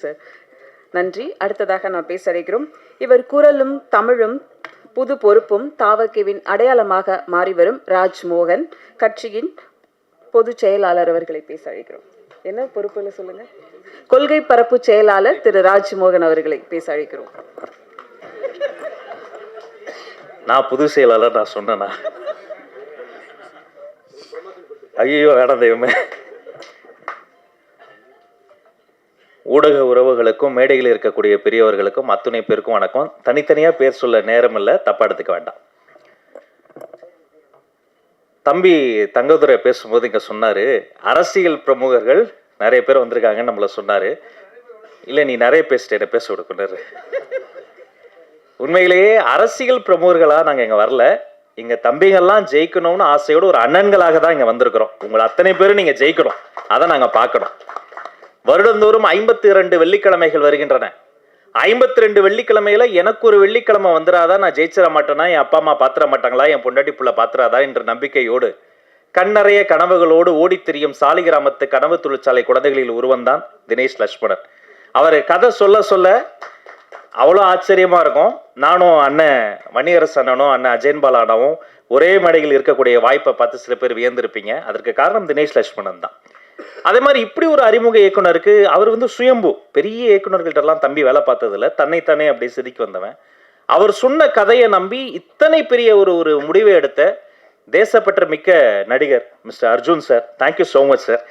Sir நன்றி. அடுத்ததாக நான் பேச அழைக்கிறோம். இவர் குரலும் தமிழும் புது பொறுப்பும் தாவகவின் அடையாளமாக மாறிவரும் ராஜ்மோகன் கட்சியின் பொதுச் செயலாளர் அவர்களை பேச அழைக்கிறோம். என்ன பொறுப்புல சொல்லுங்க? கொள்கை பரப்பு செயலாளர் திரு ராஜ்மோகன் அவர்களை பேச அழைக்கிறோம். நான் புது செயலாளர் நான் சொன்னேனா? ஐயோ வேணாம் தெய்வமே. ஊடக உறவுகளுக்கும் மேடையில் இருக்கக்கூடிய பெரியவர்களுக்கும் அத்துணை பேருக்கும் வணக்கம். தனித்தனியா பேர் சொல்ல நேரம் இல்லை, தப்பா எடுத்துக்க வேண்டாம். தம்பி தங்கதுரை பேசும்போது இங்க சொன்னாரு, அரசியல் பிரமுகர்கள் நிறைய பேர் வந்திருக்காங்கன்னு நம்மள சொன்னாரு. இல்லை நீ நிறைய பேசிட்ட, பேச விடுக்குறாரு. உண்மையிலேயே அரசியல் பிரமுகர்களா நாங்க இங்க வரல. இங்க தம்பிகள்லாம் ஜெயிக்கணும்னு ஆசையோடு ஒரு அண்ணன்களாக தான் இங்க வந்திருக்கிறோம். உங்களை அத்தனை பேரும் நீங்க ஜெயிக்கணும், அதை நாங்க பார்க்கணும். வருடந்தோறும் 52 வெள்ளிக்கிழமைகள் வருகின்றன. 52 வெள்ளிக்கிழமையில எனக்கு ஒரு வெள்ளிக்கிழமை வந்துடாதா, நான் ஜெயிச்சிட மாட்டேனா, என் அப்பா அம்மா பாத்திர மாட்டாங்களா, என் பொண்டாட்டி புள்ள பாத்திராதா என்ற நம்பிக்கையோடு கண்ணறைய கனவுகளோடு ஓடி திரியும் சாலிகிராமத்து கனவு தொழிற்சாலை குழந்தைகளில் ஒருவன் தான் தினேஷ் லட்சுமணன். அவர் கதை சொல்ல சொல்ல அவ்வளோ ஆச்சரியமா இருக்கும். நானும் அண்ணன் மணியரசு அண்ணனும் அண்ணன் அஜயன்பால் அண்ணாவும் ஒரே மேடையில் இருக்கக்கூடிய வாய்ப்பை பார்த்து சில பேர் வியந்திருப்பீங்க. அதற்கு காரணம் தினேஷ் லட்சுமணன் தான். அதே மாதிரி இப்படி ஒரு அறிமுக இயக்குனருக்கு அவர் சுயம்பு, பெரிய இயக்குனர்கள்ட்ட எல்லாம் தம்பி வேலை பார்த்ததில்ல, தன்னைத்தானே அப்படி செதுக்கி வந்தவன். அவர் சொன்ன கதையை நம்பி இத்தனை பெரிய ஒரு முடிவை எடுத்த தேசப்பற்ற மிக்க நடிகர் mister Arjun sir, thank you so much sir.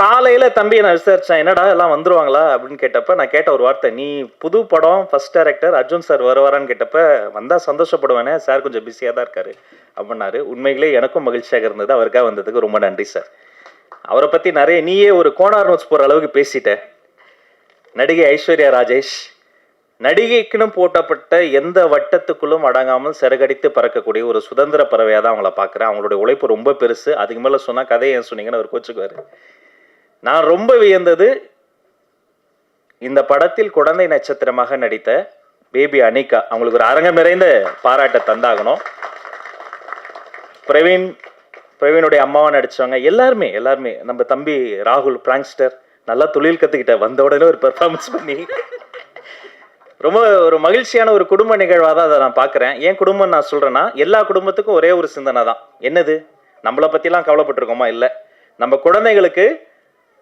காலையில தம்பி நான் விசாரிச்சேன், என்னடா எல்லாம் வந்துருவாங்களா அப்படின்னு கேட்டப்ப நான் கேட்ட ஒரு வார்த்தை, நீ புது படம் ஃபர்ஸ்ட் டைரக்டர் அர்ஜுன் சார் வருவாரான்னு கேட்டப்ப வந்தா சந்தோஷப்படுவேனே சார், கொஞ்சம் பிஸியாக தான் இருக்காரு அப்படின்னாரு. உண்மையிலே எனக்கும் மகிழ்ச்சியாக இருந்தது. அவருக்காக வந்ததுக்கு ரொம்ப நன்றி சார். அவரை பத்தி நிறைய நீயே ஒரு கோனார் நோட்ஸ் போற அளவுக்கு பேசிட்ட. நடிகை ஐஸ்வர்யா ராஜேஷ் நடிகைக்குன்னு போட்டப்பட்ட எந்த வட்டத்துக்குள்ளும் அடங்காமல் சிறகடித்து பறக்கக்கூடிய ஒரு சுதந்திர பறவையாக தான் அவங்கள பார்க்குறேன். அவங்களுடைய உழைப்பு ரொம்ப பெருசு. அதுக்கு மேலே சொன்னால் கதையை ஏன் சொன்னீங்கன்னு அவர் கோச்சுக்குவார். நான் ரொம்ப வியந்தது, இந்த படத்தில் குழந்தை நட்சத்திரமாக நடித்த பேபி அனிகா. அவங்களுக்கு ஒரு அரங்கம் நிறைந்த பாராட்ட தந்தாகணும். பிரவீனுடைய அம்மாவை நடிச்சவங்க எல்லாருமே நம்ம தம்பி ராகுல் பிராங்க்ஸ்டர் நல்லா தொழில் கற்றுக்கிட்ட, வந்த உடனே ஒரு பெர்ஃபார்மன்ஸ் பண்ணி ரொம்ப ஒரு மகிழ்ச்சியான ஒரு குடும்ப நிகழ்வாக தான் அதை நான் பார்க்குறேன். ஏன் குடும்பம் நான் சொல்கிறேன்னா, எல்லா குடும்பத்துக்கும் ஒரே ஒரு சிந்தனை தான். என்னது, நம்மளை பற்றிலாம் கவலைப்பட்டிருக்கோமா? இல்லை, நம்ம குழந்தைகளுக்கு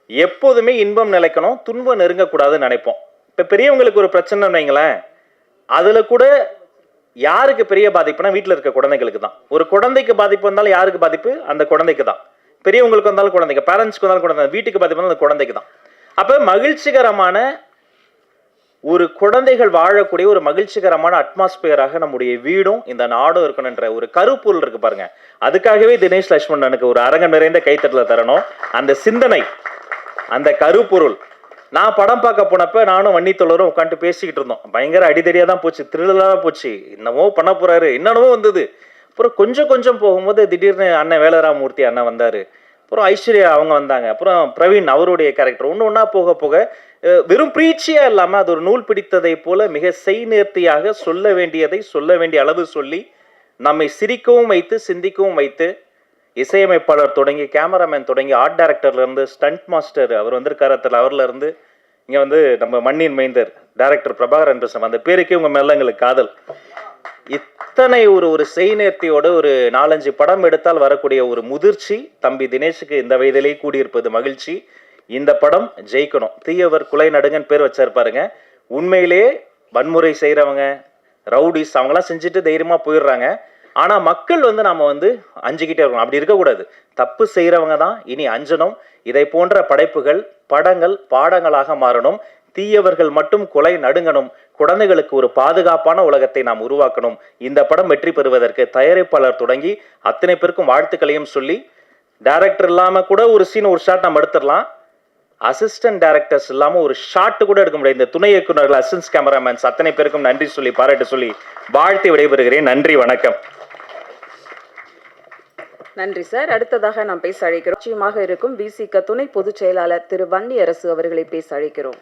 எப்போதுமே இன்பம் நிலைக்கணும், துன்பம் நெருங்கக்கூடாதுன்னு நினைப்போம். இப்போ பெரியவங்களுக்கு ஒரு பிரச்சனை வைங்களேன், அதில் கூட யாருக்கு பெரிய பாதிப்புனா வீட்டில் இருக்க குழந்தைகளுக்கு தான். ஒரு குழந்தைக்கு பாதிப்பு வந்தாலும் யாருக்கு பாதிப்பு? அந்த குழந்தைக்கு தான். பெரியவங்களுக்கு வந்தாலும் குழந்தைக்கு, பேரண்ட்ஸ்க்கு வந்தாலும் குழந்தை, வீட்டுக்கு பாதிப்பு வந்தாலும் அந்த குழந்தைக்கு தான். அப்போ மகிழ்ச்சிகரமான ஒரு குழந்தைகள் வாழக்கூடிய ஒரு மகிழ்ச்சிகரமான அட்மாஸ்பியராக நம்முடைய வீடும் இந்த நாடும் இருக்கணுன்ற ஒரு கருப்பொருள் இருக்கு பாருங்க. அதுக்காகவே தினேஷ் லட்சுமணனுக்கு ஒரு அரங்கம் நிறைந்த கைத்தட்டல தரணும். அந்த சிந்தனை, அந்த கருப்பொருள். நான் படம் பார்க்க போனப்ப நானும் வன்னித்தோழரும் உட்காந்து பேசிக்கிட்டு இருந்தோம். பயங்கர அடிதடியாக தான் போச்சு, த்ரில்லாக போச்சு. என்னமோ பண்ண போறாரு, என்னென்னமோ வந்தது. அப்புறம் கொஞ்சம் போகும்போது திடீர்னு அண்ணன் வேலராமூர்த்தி அண்ணன் வந்தாரு. அப்புறம் ஐஸ்வர்யா அவங்க வந்தாங்க. அப்புறம் பிரவீன் அவருடைய கேரக்டர் ஒன்று போக வெறும் பிரீச்சியா இல்லாமல் அது ஒரு நூல் பிடித்ததை போல மிக செய்நேர்த்தியாக சொல்ல வேண்டியதை சொல்ல வேண்டிய அளவு சொல்லி நம்மை சிரிக்கவும் வைத்து சிந்திக்கவும் வைத்து, இசையமைப்பாளர் தொடங்கி கேமராமேன் தொடங்கி ஆர்ட் டைரக்டர்லேருந்து ஸ்டண்ட் மாஸ்டர் அவர் வந்திருக்காரு, அவர்லேருந்து இங்கே நம்ம மண்ணின் மைந்தர் டைரக்டர் பிரபாகரன் பேசுகிறோம். அந்த பேருக்கே உங்கள் மேலே எங்களுக்கு காதல். இத்தனை ஒரு செய்நேர்த்தியோட ஒரு 4-5 படம் எடுத்தால் வரக்கூடிய ஒரு முதிர்ச்சி தம்பி தினேஷுக்கு இந்த வயதிலேயே கூடியிருப்பது மகிழ்ச்சி. இந்த படம் ஜெயிக்கணும். தீயவர் குலை நடுங்கன்னு பேர் வச்சிருப்பாருங்க. உண்மையிலேயே வன்முறை செய்கிறவங்க, ரவுடிஸ் அவங்களாம் செஞ்சுட்டு தைரியமாக போயிடுறாங்க. ஆனால் மக்கள் நாம அஞ்சுக்கிட்டே இருக்கணும். அப்படி இருக்கக்கூடாது. தப்பு செய்கிறவங்க தான் இனி அஞ்சணும். இதை போன்ற படைப்புகள், படங்கள் பாடங்களாக மாறணும். தீயவர்கள் மட்டும் கொலை நடுங்கணும். குழந்தைகளுக்கு ஒரு பாதுகாப்பான உலகத்தை நாம் உருவாக்கணும். இந்த படம் வெற்றி பெறுவதற்கு தயாரிப்பாளர் தொடங்கி அத்தனை பேருக்கும் வாழ்த்துக்களையும் சொல்லி, டைரக்டர் இல்லாமல் கூட ஒரு சீன் ஒரு ஷாட் நம்ம எடுத்துடலாம். அசிஸ்டன்ட் டைரக்டர்ஸ் இல்லாமல் ஒரு ஷாட் கூட எடுக்க முடியாது. இந்த துணை இயக்குநர்கள், அசிஸ்டன்ட் கேமராமேன்ஸ் அத்தனை பேருக்கும் நன்றி சொல்லி பாராட்டு சொல்லி வாழ்த்து விடைபெறுகிறேன். நன்றி, வணக்கம். நன்றி சார். அடுத்ததாக நாம் பேச அழைக்கிறோம். நிச்சயமாக இருக்கும் விசிக துணை பொதுச் செயலாளர் திரு வன்னியரசு அவர்களை பேச அழைக்கிறோம்.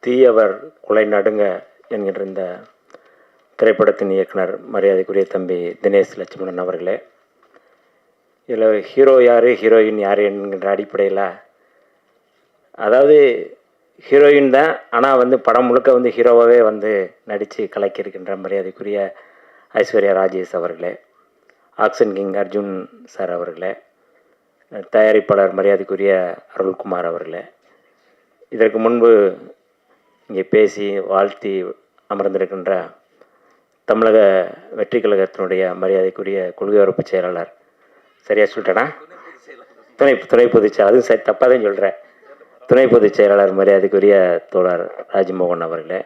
தீயவர் குலை நடுங்க என்கின்ற இந்த திரைப்படத்தின் இயக்குனர் மரியாதைக்குரிய தம்பி தினேஷ் லட்சுமணன் அவர்களே, இதில் ஹீரோ யார் ஹீரோயின் யார் என்கின்ற அடிப்படையில், அதாவது ஹீரோயின் தான், ஆனால் வந்து படம் முழுக்க வந்து ஹீரோவாகவே வந்து நடித்து கலக்கியிருக்கின்ற மரியாதைக்குரிய ஐஸ்வர்யா ராஜேஷ் அவர்களே, ஆக்ஷன் கிங் அர்ஜுன் சார் அவர்களே, தயாரிப்பாளர் மரியாதைக்குரிய அருள்குமார் அவர்களே, இதற்கு முன்பு இங்கே பேசி வாழ்த்தி அமர்ந்திருக்கின்ற தமிழக வெற்றி கழகத்தினுடைய மரியாதைக்குரிய கொள்கை உறுப்பு செயலாளர், சரியாக சொல்லிட்டேனா, துணை பொதுச் செயலாளர், அதுவும் தப்பாக தான் சொல்கிறேன், துணை பொதுச் செயலாளர் மரியாதைக்குரிய தோழர் ராஜ்மோகன் அவர்களே,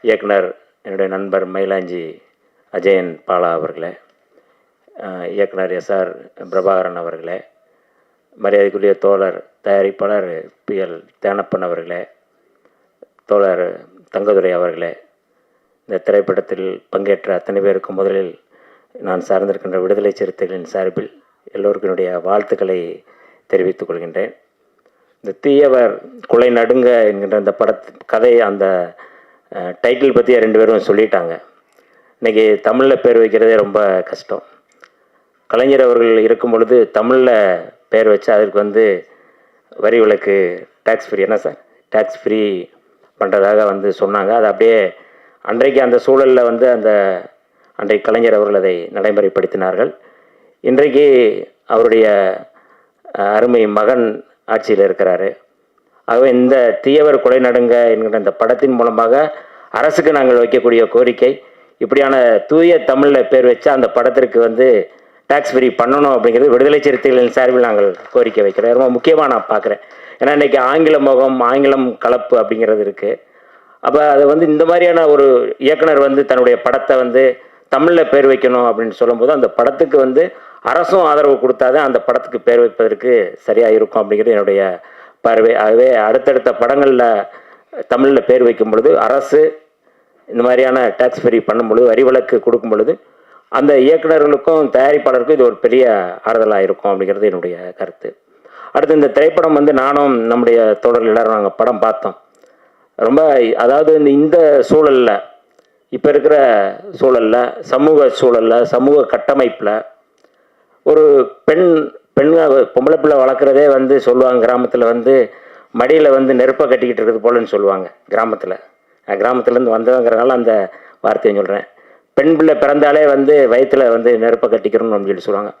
இயக்குனர் என்னுடைய நண்பர் மயிலாஞ்சி அஜயன் பாலா அவர்களே, இயக்குனர் எஸ்ஆர் பிரபாகரன் அவர்களே, மரியாதைக்குரிய தோழர் தயாரிப்பாளர் பிஎல் தேனப்பன் அவர்களே, தோழர் தங்கதுரை அவர்களே, இந்த திரைப்படத்தில் பங்கேற்ற அத்தனை பேருக்கும் முதலில் நான் சார்ந்திருக்கின்ற விடுதலை சிறுத்தைகளின் சார்பில் எல்லோருக்கும் என்னுடைய வாழ்த்துக்களை தெரிவித்துக் கொள்கின்றேன். இந்த தீயவர் குலை நடுங்க என்கின்ற அந்த கதை, அந்த டைட்டில் பற்றி 2 பேரும் சொல்லிட்டாங்க. இன்றைக்கி தமிழில் பேர் வைக்கிறதே ரொம்ப கஷ்டம். கலைஞர் அவர்கள் இருக்கும் பொழுது தமிழில் பேர் வச்சு அதற்கு வந்து வரி விலக்கு, டேக்ஸ் ஃப்ரீ, என்ன சார், டேக்ஸ் ஃப்ரீ பண்ணுறதாக வந்து சொன்னாங்க. அது அப்படியே அன்றைக்கு அந்த சூழலில் வந்து அன்றைக்கு கலைஞர் அவர்கள் அதை நடைமுறைப்படுத்தினார்கள். இன்றைக்கு அவருடைய அருமை மகன் ஆட்சியில் இருக்கிறாரு. ஆகவே இந்த தீயவர் கொலை நடுங்க என்கிற இந்த படத்தின் மூலமாக அரசுக்கு நாங்கள் வைக்கக்கூடிய கோரிக்கை, இப்படியான தூய தமிழில் பேர் வச்சா அந்த படத்திற்கு வந்து டேக்ஸ் ஃப்ரீ பண்ணணும் அப்படிங்கிறது விடுதலை சிறுத்தைகளின் சார்பில் நாங்கள் கோரிக்கை வைக்கிறோம். ரொம்ப முக்கியமாக நான் பார்க்குறேன். ஏன்னா இன்றைக்கி ஆங்கில முகம், ஆங்கிலம் கலப்பு அப்படிங்கிறது இருக்குது. அப்போ அது வந்து இந்த மாதிரியான ஒரு இயக்குனர் வந்து தன்னுடைய படத்தை வந்து தமிழில் பேர் வைக்கணும் அப்படின்னு சொல்லும்போது அந்த படத்துக்கு வந்து அரசும் ஆதரவு கொடுத்தாதான் அந்த படத்துக்கு பேர் வைப்பதற்கு சரியாக இருக்கும் அப்படிங்கிறது என்னுடைய பார்வை. ஆகவே அடுத்தடுத்த படங்களில் தமிழில் பேர் வைக்கும் பொழுது, அரசு இந்த மாதிரியான டேக்ஸ் ஃப்ரீ பண்ணும் பொழுது, வரி விலக்கு கொடுக்கும் பொழுது அந்த இயக்குநர்களுக்கும் தயாரிப்பாளருக்கும் இது ஒரு பெரிய ஆறுதலாக இருக்கும் அப்படிங்கிறது என்னுடைய கருத்து. அடுத்து இந்த திரைப்படம் வந்து நானும் நம்முடைய தோழர்கள் எல்லாரும் நாங்கள் படம் பார்த்தோம். ரொம்ப, அதாவது இந்த சூழலில், இப்போ இருக்கிற சூழலில், சமூக சூழலில், சமூக கட்டமைப்பில் ஒரு பொம்பளை பிள்ளை வளர்க்குறதே வந்து சொல்லுவாங்க, கிராமத்தில் வந்து மடியில் வந்து நெருப்பை கட்டிக்கிட்டு இருக்குது போலன்னு சொல்லுவாங்க. கிராமத்துலேருந்து வந்தவங்கிறனால அந்த வார்த்தையை சொல்கிறேன். பெண் பிள்ளை பிறந்தாலே வந்து வயிற்றில் வந்து நெருப்பை கட்டிக்கிறோம்னு அப்படின்னு சொல்லி சொல்லுவாங்க.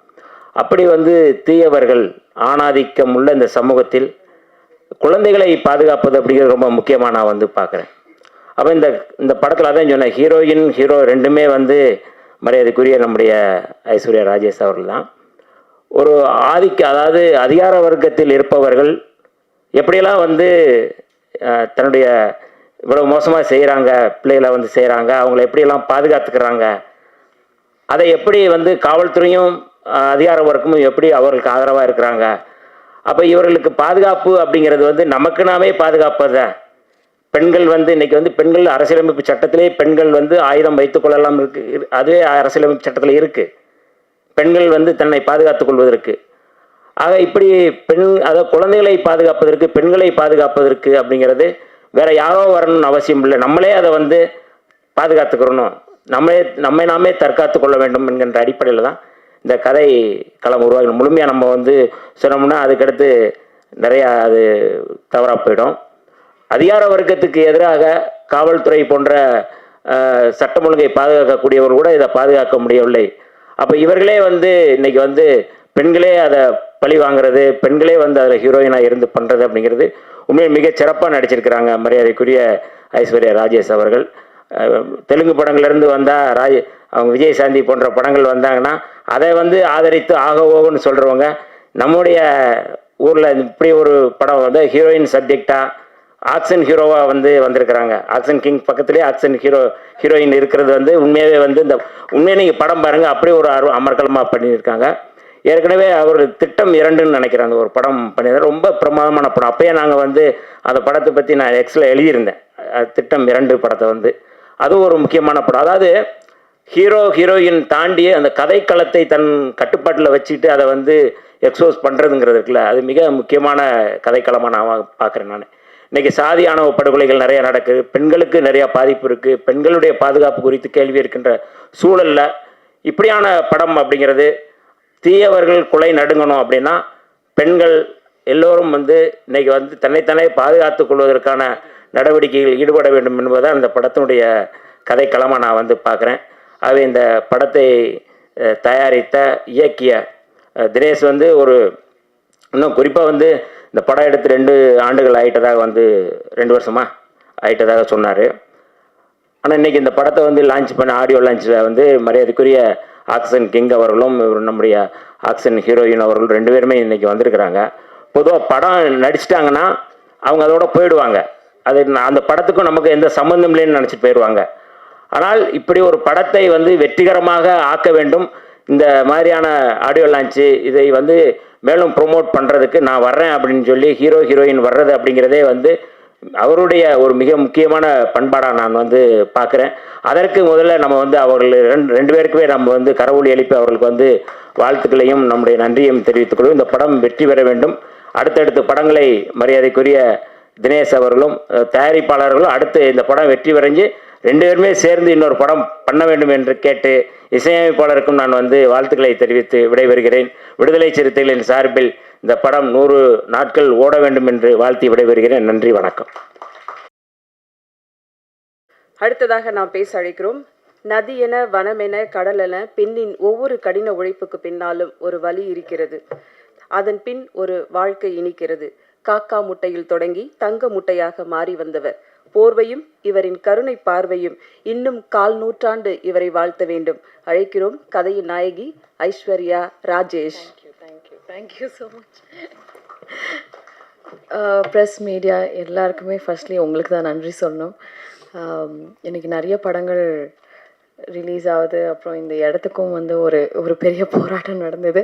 அப்படி வந்து தீயவர்கள் ஆணாதிக்கம் உள்ள இந்த சமூகத்தில் குழந்தைகளை பாதுகாப்பது அப்படிங்கிறது ரொம்ப முக்கியமாக நான் வந்து பார்க்குறேன். அப்போ இந்த படத்தில் அதான் சொன்னேன், ஹீரோயின் ஹீரோ 2மே வந்து மரியாதைக்குரிய நம்முடைய ஐஸ்வர்யா ராஜேஷ் அவர்கள் தான். ஒரு அதாவது அதிகார வர்க்கத்தில் இருப்பவர்கள் எப்படியெல்லாம் வந்து தன்னுடைய இவ்வளவு மோசமாக செய்கிறாங்க, பிள்ளைகளை வந்து செய்கிறாங்க, அவங்கள எப்படியெல்லாம் பாதுகாத்துக்கிறாங்க, அதை எப்படி வந்து காவல்துறையும் அதிகார வர்க்கமும் எப்படி அவர்களுக்கு ஆதரவாக இருக்கிறாங்க. அப்போ இவர்களுக்கு பாதுகாப்பு அப்படிங்கிறது வந்து நமக்கு நாமே பாதுகாப்பது தான். பெண்கள் வந்து இன்றைக்கி வந்து பெண்கள் அரசியலமைப்பு சட்டத்திலே பெண்கள் வந்து ஆயுதம் வைத்துக்கொள்ளலாம் இருக்குது, அதுவே அரசியலமைப்பு சட்டத்தில் இருக்குது, பெண்கள் வந்து தன்னை பாதுகாத்துக் கொள்வதற்கு. ஆக இப்படி அதாவது குழந்தைகளை பாதுகாப்பதற்கு, பெண்களை பாதுகாப்பதற்கு அப்படிங்கிறது வேற யாரோ வரணும்னு அவசியம் இல்லை, நம்மளே அதை வந்து பாதுகாத்துக்கிறணும், நம்மை நாமே தற்காத்து கொள்ள வேண்டும் என்கின்ற அடிப்படையில் தான் இந்த கதை களம் உருவாக்கணும். முழுமையாக நம்ம வந்து சொன்னோம்னா அதுக்கடுத்து நிறையா அது தவறாக போயிடும். அதிகார வர்க்கத்துக்கு எதிராக காவல்துறை போன்ற சட்டம் ஒழுங்கை பாதுகாக்கக்கூடியவர் கூட இதை பாதுகாக்க முடியவில்லை. அப்போ இவர்களே வந்து இன்னைக்கு வந்து பெண்களே அதை பழி வாங்குறது, பெண்களே வந்து அதில் ஹீரோயினாக இருந்து பண்ணுறது அப்படிங்கிறது உண்மையில் மிக சிறப்பாக நடிச்சிருக்கிறாங்க மரியாதைக்குரிய ஐஸ்வர்யா ராஜேஷ் அவர்கள். தெலுங்கு படங்கள்லேருந்து வந்தால் அவங்க விஜயசாந்தி போன்ற படங்கள் வந்தாங்கன்னா அதை வந்து ஆதரித்து ஆக ஓகன்னு சொல்கிறவங்க நம்முடைய ஊரில் இப்படி ஒரு படம் வந்து ஹீரோயின் சப்ஜெக்டாக ஆக்ஷன் ஹீரோவாக வந்து வந்திருக்கிறாங்க. ஆக்ஷன் கிங் பக்கத்துலேயே ஆக்ஷன் ஹீரோயின் இருக்கிறது வந்து உண்மையாகவே வந்து இந்த உண்மையை நீங்கள் படம் பாருங்கள், அப்படியே ஒரு அமர்க்கலமாக பண்ணியிருக்காங்க. ஏற்கனவே அவர் திட்டம் 2ன்னு நினைக்கிறேன் அந்த ஒரு படம் பண்ணியிருந்தார், ரொம்ப பிரமாதமான படம். அப்போயே நாங்கள் வந்து அந்த படத்தை பற்றி நான் எக்ஸில் எழுதியிருந்தேன், திட்டம் 2 படத்தை வந்து. அதுவும் ஒரு முக்கியமான படம். அதாவது ஹீரோயின் தாண்டி அந்த கதைக்களத்தை தன் கட்டுப்பாட்டில் வச்சுட்டு அதை வந்து எக்ஸ்போஸ் பண்ணுறதுங்கிறது இருக்குல்ல, அது மிக முக்கியமான கதைக்களமாக நான் பார்க்குறேன். நான் இன்றைக்கி சாதி ஆணவ படுகொலைகள் நிறையா நடக்குது, பெண்களுக்கு நிறையா பாதிப்பு இருக்குது, பெண்களுடைய பாதுகாப்பு குறித்து கேள்வி இருக்கின்ற சூழலில் இப்படியான படம் அப்படிங்கிறது தீயவர்கள் குலை நடுங்கணும் அப்படின்னா பெண்கள் எல்லோரும் வந்து இன்னைக்கு வந்து தன்னைத்தானே பாதுகாத்துக் கொள்வதற்கான நடவடிக்கைகள் ஈடுபட வேண்டும் என்பதுதான் இந்த படத்தினுடைய கதைக்களமாக நான் வந்து பார்க்குறேன். ஆகவே இந்த படத்தை தயாரித்த இயக்கிய தினேஷ் வந்து இன்னும் குறிப்பாக வந்து இந்த படம் எடுத்து 2 ஆண்டுகள் ஆகிட்டதாக வந்து 2 வருஷமாக ஆகிட்டதாக சொன்னார். ஆனால் இன்றைக்கி இந்த படத்தை வந்து லான்ச் பண்ண ஆடியோ லான்ச்சில் வந்து மரியாதைக்குரிய ஆக்ஷன் கிங் அவர்களும் நம்முடைய ஆக்ஷன் ஹீரோயின் அவர்களும் 2 பேருமே இன்றைக்கி வந்திருக்கிறாங்க. பொதுவாக படம் நடிச்சிட்டாங்கன்னா அவங்க அதோட போயிடுவாங்க. அது அந்த படத்துக்கும் நமக்கு எந்த சம்மந்தம் இல்லைன்னு நினச்சிட்டு போயிடுவாங்க. ஆனால் இப்படி ஒரு படத்தை வந்து வெற்றிகரமாக ஆக்க வேண்டும், இந்த மாதிரியான ஆடியோ லான்ச்சு இதை வந்து மேலும் ப்ரொமோட் பண்ணுறதுக்கு நான் வர்றேன் அப்படின்னு சொல்லி ஹீரோயின் வர்றது அப்படிங்கிறதே வந்து அவருடைய ஒரு மிக முக்கியமான பண்பாடாக நான் வந்து பார்க்குறேன். அதற்கு முதல்ல நம்ம வந்து அவர்கள் 2 பேருக்குமே நம்ம வந்து கரவொலி எழுப்பி அவர்களுக்கு வந்து வாழ்த்துக்களையும் நம்முடைய நன்றியையும் தெரிவித்துக்கொள்வோம். இந்த படம் வெற்றி பெற வேண்டும். அடுத்தடுத்த படங்களை மரியாதைக்குரிய தினேஷ் அவர்களும் தயாரிப்பாளர்களும் அடுத்து இந்த படம் வெற்றி பெறஞ்சு 2 பேருமே சேர்ந்து இன்னொரு படம் பண்ண வேண்டும் என்று கேட்டு இசையமைப்பாளருக்கும் நான் வந்து வாழ்த்துக்களை தெரிவித்து விடைபெறுகிறேன். விடுதலை சிறுத்தைகளின் சார்பில் இந்த படம் 100 நாட்கள் ஓட வேண்டும் என்று வாழ்த்தி விடைபெறுகிறேன். நன்றி, வணக்கம். அடுத்ததாக நாம் பேச அழைக்கிறோம். நதியென, வனமென, கடலென பெண்ணின் ஒவ்வொரு கடின உழைப்புக்கு பின்னாலும் ஒரு வலி இருக்கிறது. அதன் பின் ஒரு வாழ்க்கை இனிக்கிறது. காக்கா முட்டையில் தொடங்கி தங்க முட்டையாக மாறி வந்தவர். போர்வையும் இவரின் கருணை பார்வையும் இன்னும் 1/4 நூற்றாண்டு இவரை வாழ்த்த வேண்டும். அழைக்கிறோம் கதையின் நாயகி Aishwarya Rajesh. Thank you so much. Press media எல்லாருக்குமே ஃபர்ஸ்ட்லி உங்களுக்கு தான் நன்றி சொல்லணும். இன்றைக்கி நிறைய படங்கள் ரிலீஸ் ஆகுது. அப்புறம் இந்த இடத்துக்கும் வந்து ஒரு பெரிய போராட்டம் நடந்தது.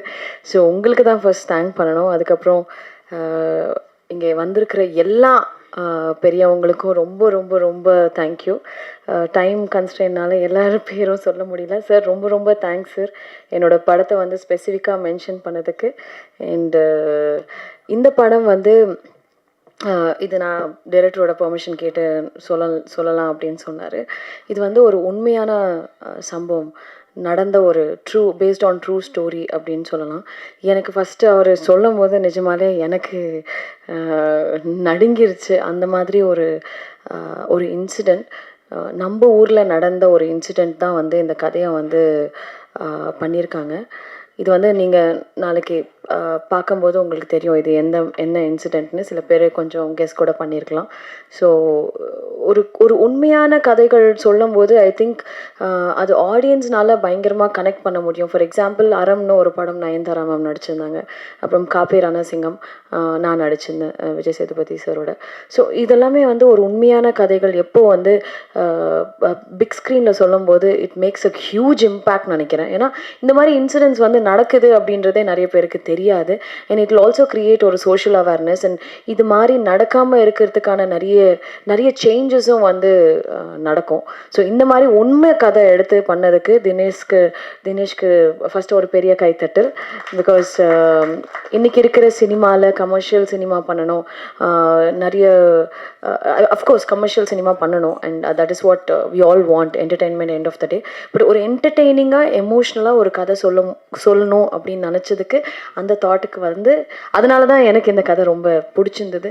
ஸோ உங்களுக்கு தான் ஃபர்ஸ்ட் தேங்க் பண்ணணும். அதுக்கப்புறம் இங்கே வந்திருக்கிற எல்லா பெரியவங்களுக்கும் ரொம்ப ரொம்ப ரொம்ப தேங்க்யூ. டைம் கன்ஸ்ட்ரெயின்னால எல்லாரும் பேரும் சொல்ல முடியல. சார் ரொம்ப ரொம்ப தேங்க்ஸ் சார், என்னோடய படத்தை வந்து ஸ்பெசிஃபிக்காக மென்ஷன் பண்ணதுக்கு. அண்டு இந்த படம் வந்து இது நான் டைரக்டரோட பெர்மிஷன் கேட்டு சொல்லலாம் அப்படின்னு சொன்னார். இது வந்து ஒரு உண்மையான சம்பவம், நடந்த ஒரு பேஸ்ட் ஆன் ட்ரூ ஸ்டோரி அப்படின்னு சொல்லலாம். எனக்கு ஃபஸ்ட்டு அவர் சொல்லும் போது நிஜமாலே எனக்கு நடுங்கிருச்சு. அந்த மாதிரி ஒரு இன்சிடெண்ட், நம்ம ஊரில் நடந்த ஒரு இன்சிடெண்ட் தான் வந்து இந்த கதையை வந்து பண்ணியிருக்காங்க. இது வந்து நீங்கள் நாளைக்கு பார்க்கும்போது உங்களுக்கு தெரியும் இது என்ன இன்சிடெண்ட்னு. சில பேர் கொஞ்சம் கெஸ் கூட பண்ணியிருக்கலாம். ஸோ ஒரு உண்மையான கதைகள் சொல்லும்போது ஐ திங்க் அது ஆடியன்ஸ்னால பயங்கரமாக கனெக்ட் பண்ண முடியும். ஃபார் எக்ஸாம்பிள் அறம்னு ஒரு படம் நயன்தாரா மேம் நடிச்சிருந்தாங்க. அப்புறம் காப்பே ரணசிங்கம் நான் நடிச்சிருந்தேன் விஜய் சேதுபதி சாரோட. ஸோ இதெல்லாமே வந்து ஒரு உண்மையான கதைகள். எப்போ வந்து பிக் ஸ்க்ரீனில் சொல்லும்போது it makes a huge impact நினைக்கிறேன். ஏன்னா இந்த மாதிரி இன்சிடென்ட்ஸ் வந்து நடக்குது அப்படின்றதே நிறைய பேருக்கு தெரியாது. And it will also create ஒரு சோஷியல் அவேர்னஸ். அண்ட் இது மாதிரி நடக்காமல் இருக்கிறதுக்கான நிறைய சேஞ்சஸும் வந்து நடக்கும். ஸோ இந்த மாதிரி உண்மை கதை எடுத்து பண்ணதுக்கு தினேஷ்க்கு ஃபஸ்ட்டு ஒரு பெரிய கைத்தட்டல். பிகாஸ் இன்றைக்கி இருக்கிற சினிமாவில் கமர்ஷியல் சினிமா பண்ணணும், நிறைய அஃப்கோர்ஸ் கமர்ஷியல் சினிமா பண்ணணும். And that is what we all want, entertainment end of the day. But ஒரு என்டர்டெய்னிங்காக எமோஷ்னலாக ஒரு கதை சொல்லணும் அப்படின்னு நினச்சதுக்கு அந்த தாட்டுக்கு வந்து அதனால தான் எனக்கு இந்த கதை ரொம்ப பிடிச்சிருந்தது.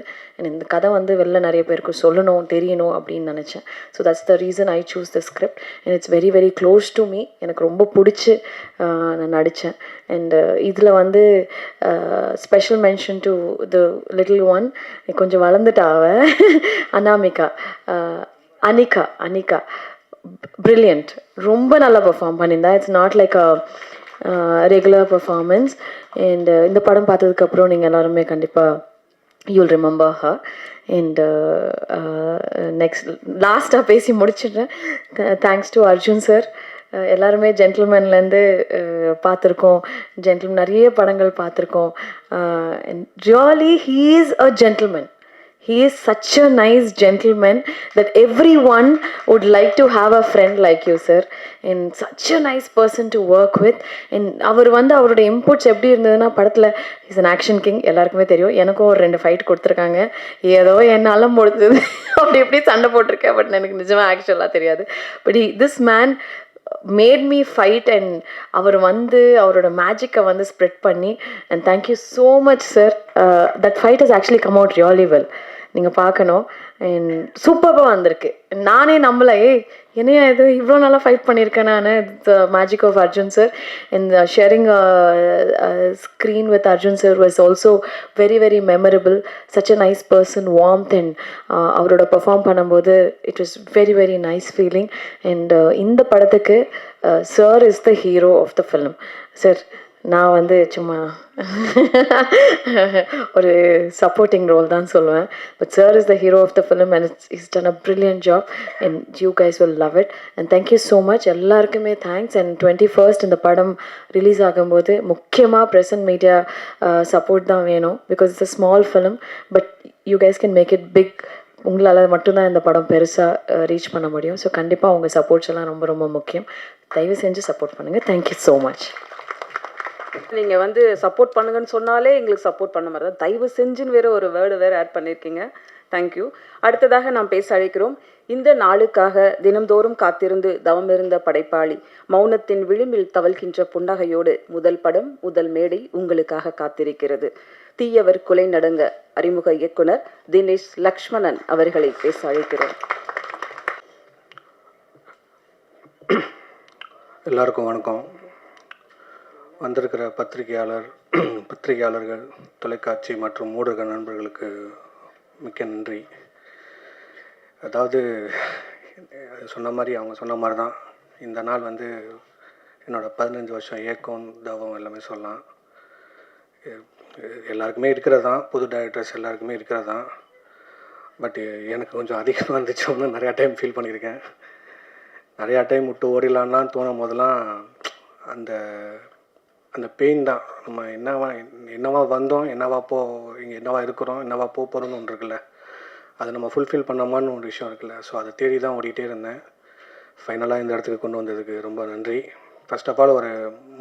இந்த கதை வந்து வெளில நிறைய பேருக்கு சொல்லணும், தெரியணும் அப்படின்னு நினச்சேன். So that's the reason I choose the script. And it's very very close to me. எனக்கு ரொம்ப பிடிச்சி நான் நடித்தேன். அண்ட் இதில் வந்து special mention to the little one, கொஞ்சம் வளர்ந்துட்டாவ அனாமிகா, அனிகா பிரில்லியன்ட், ரொம்ப நல்லா பெர்ஃபார்ம் பண்ணியிருந்தா. It's not like a regular performance. And இந்த படம் பார்த்ததுக்கப்புறம் நீங்கள் எல்லாருமே கண்டிப்பாக you'll remember her. And next லாஸ்ட்டாக பேசி முடிச்சிடுறேன். Thanks to Arjun sir. எல்லாருமே ஜென்டில்மேன்லேருந்து பார்த்துருக்கோம், நிறைய படங்கள் பார்த்துருக்கோம். Really he is a gentleman. He is such a nice gentleman that everyone would like to have a friend like you, sir. And such a nice person to work with. And அவரோட inputs எப்படி இருந்ததுன்னா, படத்தில் is an action king, எல்லாருக்குமே தெரியும். எனக்கும் ஒரு 2 fight கொடுத்துருக்காங்க. ஏதோ என்னால் முடிஞ்சது அப்படி எப்படி சண்டை போட்டிருக்கேன். பட் எனக்கு நிஜமாக ஆக்சுவலாக தெரியாது. But this man made me fight and அவர் வந்து அவரோட மேஜிக்கை வந்து ஸ்ப்ரெட் பண்ணி and thank you so much sir. That fight is actually come out really well. நீங்கள் பார்க்கணும். அண்ட் சூப்பராக வந்திருக்கு. நானே நம்பலை, என்னையா இது இவ்வளோ நல்லா ஃபைட் பண்ணியிருக்கேன் நான். The magic of Arjun sir and sharing screen with Arjun sir was also very very memorable. Such a nice person, warmth and அவரோட பெர்ஃபார்ம் பண்ணும்போது it was very very nice feeling. And இந்த படத்துக்கு sir is the hero of the film. Sir நான் வந்து சும்மா ஒரு supporting role தான் சொல்லுவேன். But sir is the hero of the film and it's done a brilliant job and you guys will love it and thank you so much. எல்லாருக்குமே thanks. And 21st இந்த படம் release ஆகும்போது முக்கியமாக ப்ரெஸ் அண்ட் மீடியா சப்போர்ட் தான் வேணும். Because it's a small film but you guys can make it big. உங்களால் மட்டும்தான் இந்த படம் பெருசாக ரீச் பண்ண முடியும். ஸோ கண்டிப்பாக உங்கள் சப்போர்ட்ஸ் எல்லாம் ரொம்ப ரொம்ப முக்கியம். தயவு செஞ்சு சப்போர்ட் பண்ணுங்கள். Thank you so much. நீங்கள் வந்து சப்போர்ட் பண்ணுங்கன்னு சொன்னாலே எங்களுக்கு சப்போர்ட் பண்ண மாதிரி தான். தயவு செஞ்சுன்னு வேறு வேர்டு ஆட் பண்ணியிருக்கீங்க. தேங்க்யூ. அடுத்ததாக நாம் பேச அழைக்கிறோம். இந்த நாளுக்காக தினம்தோறும் காத்திருந்து தவமிருந்த படைப்பாளி, மௌனத்தின் விளிம்பில் தவழ்கின்ற புன்னகையோடு முதல் படம் முதல் மேடை உங்களுக்காக காத்திருக்கிறது. தீயவர் குலை நடுங்க அறிமுக இயக்குனர் தினேஷ் லக்ஷ்மணன் அவர்களை பேச அழைக்கிறோம். எல்லாருக்கும் வணக்கம். வந்திருக்கிற பத்திரிகையாளர்கள், தொலைக்காட்சி மற்றும் ஊடக நண்பர்களுக்கு மிக்க நன்றி. அதாவது சொன்ன மாதிரி அவங்க சொன்ன மாதிரி தான் இந்த நாள் வந்து என்னோடய 15 வருஷம் ஏக்கம் தவம் எல்லாமே சொல்லலாம். எல்லாருக்குமே இருக்கிறது தான், புது டைரக்டர்ஸ் எல்லாருக்குமே இருக்கிறது தான். பட் எனக்கு கொஞ்சம் அதிகமாக இருந்துச்சு. நிறையா டைம் ஃபீல் பண்ணியிருக்கேன். நிறையா டைம் விட்டு ஓடிடலான்னு தோணும் போதெல்லாம் அந்த பெயின் தான். நம்ம என்னவா வந்தோம், இங்கே என்னவா இருக்கிறோம், என்னவா போகிறோன்னு ஒன்று இருக்குல்ல, அதை நம்ம ஃபுல்ஃபில் பண்ணோமான்னு ஒரு விஷயம் இருக்குல்ல. ஸோ அதை தேடி தான் ஓடிட்டே இருந்தேன். ஃபைனலாக இந்த இடத்துக்கு கொண்டு வந்ததுக்கு ரொம்ப நன்றி. ஃபர்ஸ்ட் ஆஃப் ஆல் ஒரு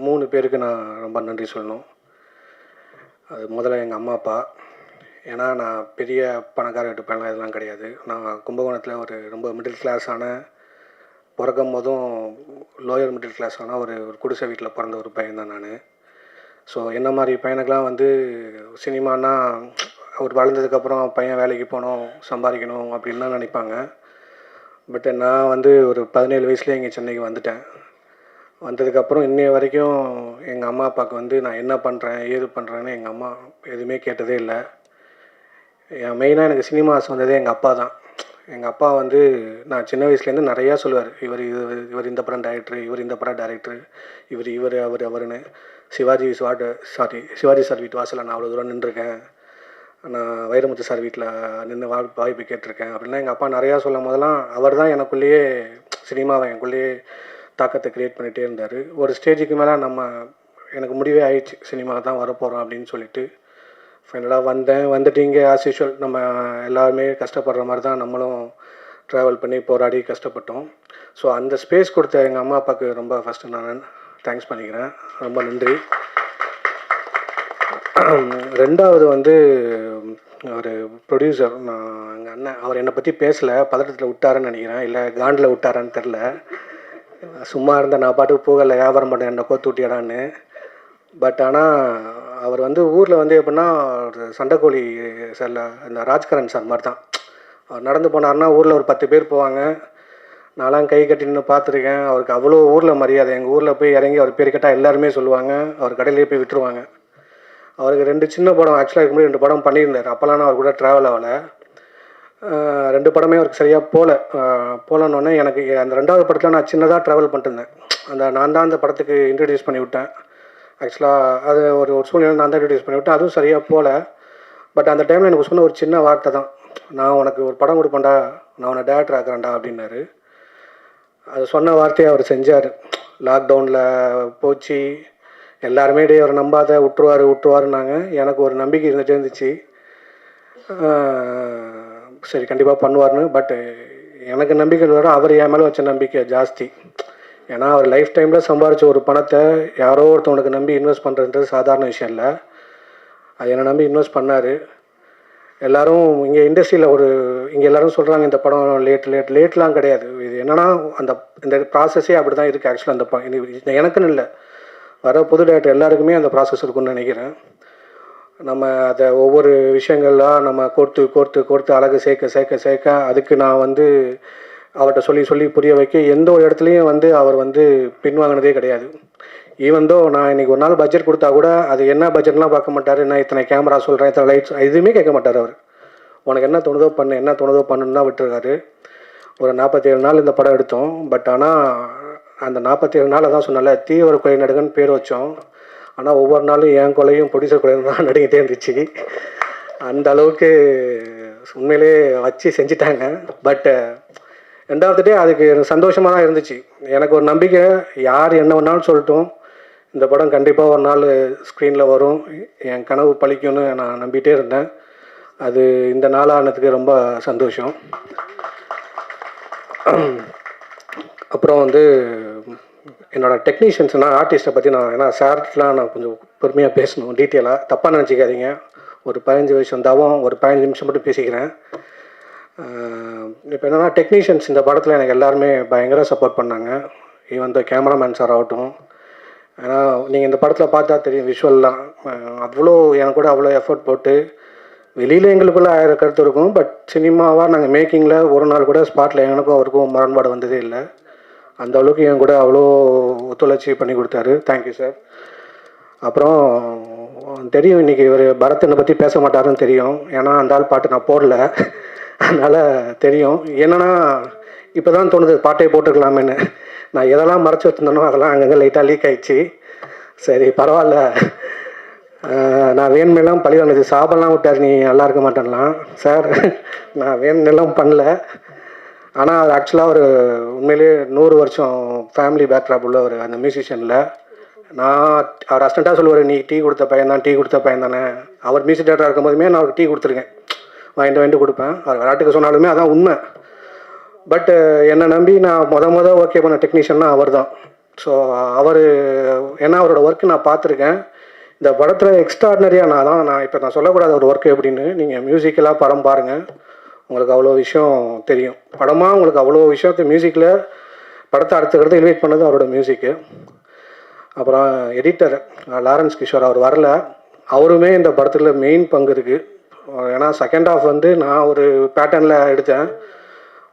3 பேருக்கு நான் ரொம்ப நன்றி சொல்லணும். அது முதல்ல எங்கள் அம்மா அப்பா. ஏன்னா நான் பெரிய பணக்கார வீட்டு பையன்லாம் இதெல்லாம் கிடையாது. நான் கும்பகோணத்தில் ஒரு ரொம்ப மிடில் கிளாஸான, பிறக்கும் போதும் லோயர் மிடில் கிளாஸான ஒரு குடிசை வீட்டில் பிறந்த ஒரு பையன் தான் நான். ஸோ என்ன மாதிரி பையனுக்கெலாம் வந்து சினிமானா அவர் வளர்ந்ததுக்கப்புறம் பையன் வேலைக்கு போகணும், சம்பாதிக்கணும் அப்படின்னு தான் நினைப்பாங்க. பட் நான் வந்து ஒரு 17 வயசுலேயே இங்கே சென்னைக்கு வந்துட்டேன். வந்ததுக்கப்புறம் இன்னைய வரைக்கும் எங்கள் அம்மா அப்பாவுக்கு வந்து நான் என்ன பண்ணுறேன் ஏது பண்ணுறேன்னு எங்கள் அம்மா எதுவுமே கேட்டதே இல்லை. மெயினாக எனக்கு சினிமா ஆசை வந்ததே எங்கள் அப்பா தான். எங்கள் அப்பா வந்து நான் சின்ன வயசுலேருந்து நிறையா சொல்லுவார். இவர் இந்த படம் டைரக்டர், இவர் இந்த படம் டைரக்டர், இவர் அவருன்னு. சிவாஜி சார் வீட்டு வாசலில் நான் அவ்வளோ தூரம் நின்றுருக்கேன். நான் வைரமுத்து சார் வீட்டில் நின்று வாய்ப்பு கேட்டிருக்கேன் அப்படின்னா எங்கள் அப்பா நிறையா சொல்லும் போதெல்லாம் அவர் தான் எனக்குள்ளேயே சினிமாவை எனக்குள்ளேயே தாக்கத்தை க்ரியேட் பண்ணிகிட்டே இருந்தார். ஒரு ஸ்டேஜுக்கு மேலே எனக்கு முடிவே ஆயிடுச்சு, சினிமாவை தான் வரப்போகிறோம் அப்படின்னு சொல்லிட்டு. ஃபைனலாக வந்துட்டு இங்கே ஆஸ் யூஷுவல் நம்ம எல்லாருமே கஷ்டப்படுற மாதிரி தான் நம்மளும் ட்ராவல் பண்ணி போராடி கஷ்டப்பட்டோம். ஸோ அந்த ஸ்பேஸ் கொடுத்த எங்கள் அம்மா அப்பாவுக்கு ரொம்ப ஃபஸ்ட்டு நான் தேங்க்ஸ் பண்ணிக்கிறேன். ரொம்ப நன்றி. ரெண்டாவது வந்து ஒரு ப்ரொடியூசர், எங்கள் அண்ணன், அவர் என்னை பற்றி பேசலை, பதட்டத்தில் விட்டாருன்னு நினைக்கிறேன், இல்லை காண்டில் விட்டாரான்னு தெரில. சும்மா இருந்த நான் பாட்டுக்கு போகலை, வியாபாரம் பண்ண என்னை கோத்து விட்டியாடான்னு. பட் ஆனால் அவர் வந்து ஊரில் வந்து எப்படின்னா ஒரு சண்டைக்கோழி சார்ல இந்த ராஜ்கரன் சார் மாதிரி தான். அவர் நடந்து போனார்னா ஊரில் ஒரு 10 பேர் போவாங்க. நான்லாம் கை கட்டி நின்று பார்த்துருக்கேன். அவருக்கு அவ்வளோ ஊரில் மரியாதை. எங்கள் ஊரில் போய் இறங்கி அவர் பேர் கேட்டால் எல்லாருமே சொல்லுவாங்க. அவர் கடையிலே போய் விட்டுருவாங்க. அவருக்கு 2 சின்ன படம் ஆக்சுவலாக இதுக்கு முன்னாடி 2 படம் பண்ணியிருந்தார். அப்போல்லாம் நான் அவர் கூட ட்ராவல் ஆகலை. 2 படமே அவருக்கு சரியாக போகலன்னொன்னே எனக்கு அந்த 2வது படத்தில் நான் சின்னதாக ட்ராவல் பண்ணிட்டுருந்தேன். நான் தான் அந்த படத்துக்கு இன்ட்ரடியூஸ் பண்ணி விட்டேன். ஆக்சுவலாக அது ஒரு சூழ்நிலை நான் தான் இன்ட்ரடியூஸ் பண்ணி விட்டேன். அதுவும் சரியாக போகல. பட் அந்த டைமில் எனக்கு சொன்ன ஒரு சின்ன வார்த்தை தான், நான் உனக்கு ஒரு படம் கொடுப்பேன்டா, நான் உன்னை டேரக்டர் ஆக்குறேன்டா அப்படின்னாரு. அது சொன்ன வார்த்தையை அவர் செஞ்சார். லாக்டவுனில் போச்சு, எல்லாருமே டே அவர் நம்பாத விட்டுருவாருன்னாங்க. எனக்கு ஒரு நம்பிக்கை இருந்துகிட்டே இருந்துச்சு, சரி கண்டிப்பாக பண்ணுவார்னு. பட் எனக்கு நம்பிக்கை விட அவர் என் மேலே வச்ச நம்பிக்கை ஜாஸ்தி. ஏன்னா அவர் லைஃப் டைமில் சம்பாதிச்ச ஒரு பணத்தை யாரோ ஒருத்தவனுக்கு நம்பி இன்வெஸ்ட் பண்ணுறதுன்றது சாதாரண விஷயம் இல்லை. அது என்னை நம்பி இன்வெஸ்ட் பண்ணார். எல்லோரும் இங்கே இண்டஸ்ட்ரியில் இங்கே எல்லோரும் சொல்கிறாங்க இந்த படம் லேட்லாம் கிடையாது. இது என்னென்னா இந்த ப்ராசஸே அப்படி தான் இருக்குது. ஆக்சுவலாக இந்த எனக்குன்னு இல்லை, வர புது டேரக்டர் எல்லாருக்குமே அந்த ப்ராசஸ் இருக்குன்னு நினைக்கிறேன். நம்ம அதை ஒவ்வொரு விஷயங்கள்லாம் நம்ம கோர்த்து அழகு சேர்க்க அதுக்கு நான் அவர்கிட்ட சொல்லி புரிய வைக்க எந்த ஒரு இடத்துலையும் அவர் பின்வாங்கினதே கிடையாது. ஈவன் தோ நான் இன்றைக்கி ஒரு நாள் பட்ஜெட் கொடுத்தா கூட அது என்ன பட்ஜெட்லாம் பார்க்க மாட்டார். நான் இத்தனை கேமரா சொல்கிறேன், இத்தனை லைட்ஸ் எதுவுமே கேட்க மாட்டார். அவர் உனக்கு என்ன தோணுதோ பண்ணுன்னு தான் விட்டுருக்காரு. ஒரு 47 நாள் இந்த படம் எடுத்தோம். பட் ஆனால் அந்த 47 நாள் தான் சொன்னால தீவிர கொலை நடுகன்னு பேர் வச்சோம். ஆனால் ஒவ்வொரு நாளும் என் கொலையும் ப்ரொடியூசர் கொலையும் தான் நடுங்கிட்டே இருந்துச்சு. அந்த அளவுக்கு உண்மையிலே வச்சு செஞ்சிட்டாங்க. பட் எண்ட் ஆஃப் த டே அதுக்கு சந்தோஷமாக தான் இருந்துச்சு. எனக்கு ஒரு நம்பிக்கை, யார் என்ன வேணாலும் சொல்லட்டும், இந்த படம் கண்டிப்பாக ஒரு நாள் ஸ்க்ரீனில் வரும், என் கனவு பழிக்கும்னு நான் நம்பிகிட்டே இருந்தேன். அது இந்த நாளானதுக்கு ரொம்ப சந்தோஷம். அப்புறம் என்னோடய டெக்னீஷியன்ஸ்னால் ஆர்டிஸ்ட்டை பற்றி ஏன்னா சார்ட்லாம் நான் கொஞ்சம் பொறுமையாக பேசணும், டீட்டெயிலாக தப்பாக நினச்சிக்காதீங்க. ஒரு 15 வருஷம் தவம், ஒரு 15 நிமிஷம் மட்டும் பேசிக்கிறேன். இப்போ என்னென்னா டெக்னீஷியன்ஸ் இந்த படத்தில் எனக்கு எல்லாருமே பயங்கர சப்போர்ட் பண்ணாங்க. ஈவன் த கேமராமேன் சார் ஆகட்டும். ஏன்னா நீங்கள் இந்த படத்தில் பார்த்தா தெரியும், விஷுவல்லாம் அவ்வளோ எனக்கு கூட அவ்வளோ எஃபர்ட் போட்டு, வெளியில் எங்களுக்குள்ளே 1000 கருத்து இருக்கும். பட் சினிமாவாக நாங்கள் மேக்கிங்கில் ஒரு நாள் கூட ஸ்பாட்டில் எனக்கும் அவருக்கும் முரண்பாடு வந்ததே இல்லை. அந்த அளவுக்கு என் கூட அவ்வளோ ஒத்துழைச்சி பண்ணி கொடுத்தாரு. Thank you sir. அப்புறம் தெரியும் இன்றைக்கி இவர் பரதனை பற்றி பேச மாட்டாருன்னு தெரியும். ஏன்னா அந்த ஆள் பாட்டு நான் போடல, அதனால் தெரியும். என்னென்னா இப்போ தான் தோணுது பாட்டே போட்டுக்கலாமேன்னு. நான் எதெல்லாம் மறைச்சி வச்சுருந்தேனோ அதெல்லாம் அங்கங்கே லைட்டாக லீக் ஆகிடுச்சு. சரி பரவாயில்ல, நான் வேணுமெல்லாம் பழி வாங்கினது. சாபம்லாம் விட்டார், நீ நல்லா இருக்க மாட்டேன்லாம் சார். நான் வேணுமெல்லாம் பண்ணல. ஆனால் அது ஆக்சுவலாக ஒரு உண்மையிலேயே 100 வருஷம் ஃபேமிலி பேக்ட்ராப் உள்ளவர் அந்த மியூசிஷியனில். நான் அவர் அஸ்டண்ட்டாக சொல்லுவார், நீ டீ கொடுத்த பையன் தானே. அவர் மியூசிக் டேரக்டராக இருக்கும் போதுமே நான் அவருக்கு டீ கொடுத்துருக்கேன், வாங்கிட்டு கொடுப்பேன். அவர் விளையாட்டுக்கு சொன்னாலுமே அதான் உண்மை. பட் என்னை நம்பி நான் ஓகே பண்ண டெக்னீஷியன்னா அவர் தான். ஸோ அவர் ஏன்னா அவரோட ஒர்க்கு நான் பார்த்துருக்கேன். இந்த படத்தில் எக்ஸ்ட்ராடினரியாக நான் இப்போ நான் சொல்லக்கூடாத ஒரு ஒர்க்கு எப்படின்னு, நீங்கள் மியூசிக்கெல்லாம் படம் பாருங்கள், உங்களுக்கு அவ்வளோ விஷயம் தெரியும். படமாக உங்களுக்கு அவ்வளோ விஷயத்தை மியூசிக்கில் படத்தை அடுத்த இன்வைட் பண்ணது அவரோட மியூசிக்கு. அப்புறம் எடிட்டர் லாரன்ஸ் கிஷோர், அவர் வரல, அவருமே இந்த படத்தில் மெயின் பங்கு இருக்குது. ஏன்னா செகண்ட் ஹாஃப் நான் ஒரு பேட்டர்னில் எடுத்தேன்.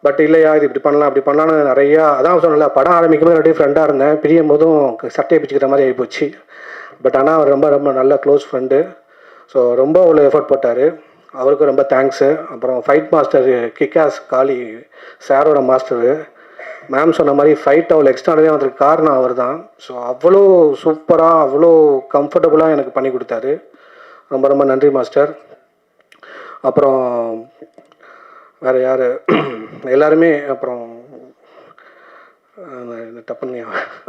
பட் இல்லையா இது இப்படி பண்ணலாம் அப்படி பண்ணலான்னு நிறையா, அதான் சொன்னல படம் ஆரம்பிக்கும் போது அப்படியே ஃப்ரெண்டாக இருந்தேன், பிரியும் போதும் சட்டையை பிச்சுக்கிற மாதிரி ஆகிப்போச்சு. பட் ஆனால் அவர் ரொம்ப நல்ல க்ளோஸ் ஃப்ரெண்டு. ஸோ ரொம்ப அவ்வளோ எஃபர்ட் போட்டார், அவருக்கும் ரொம்ப தேங்க்ஸு. அப்புறம் ஃபைட் மாஸ்டர் கிக்காஸ் காளி சாரோட மாஸ்டரு, மேம் சொன்ன மாதிரி ஃபைட் அவ்வளோ எக்ஸ்ட்ரானவே வந்ததுக்கு காரணம் அவர் தான். ஸோ அவ்வளோ சூப்பராக அவ்வளோ கம்ஃபர்டபுளாக எனக்கு பண்ணி கொடுத்தாரு. ரொம்ப நன்றி மாஸ்டர். அப்புறம் வேறு யார் எல்லாருமே, அப்புறம் டப்புன்னு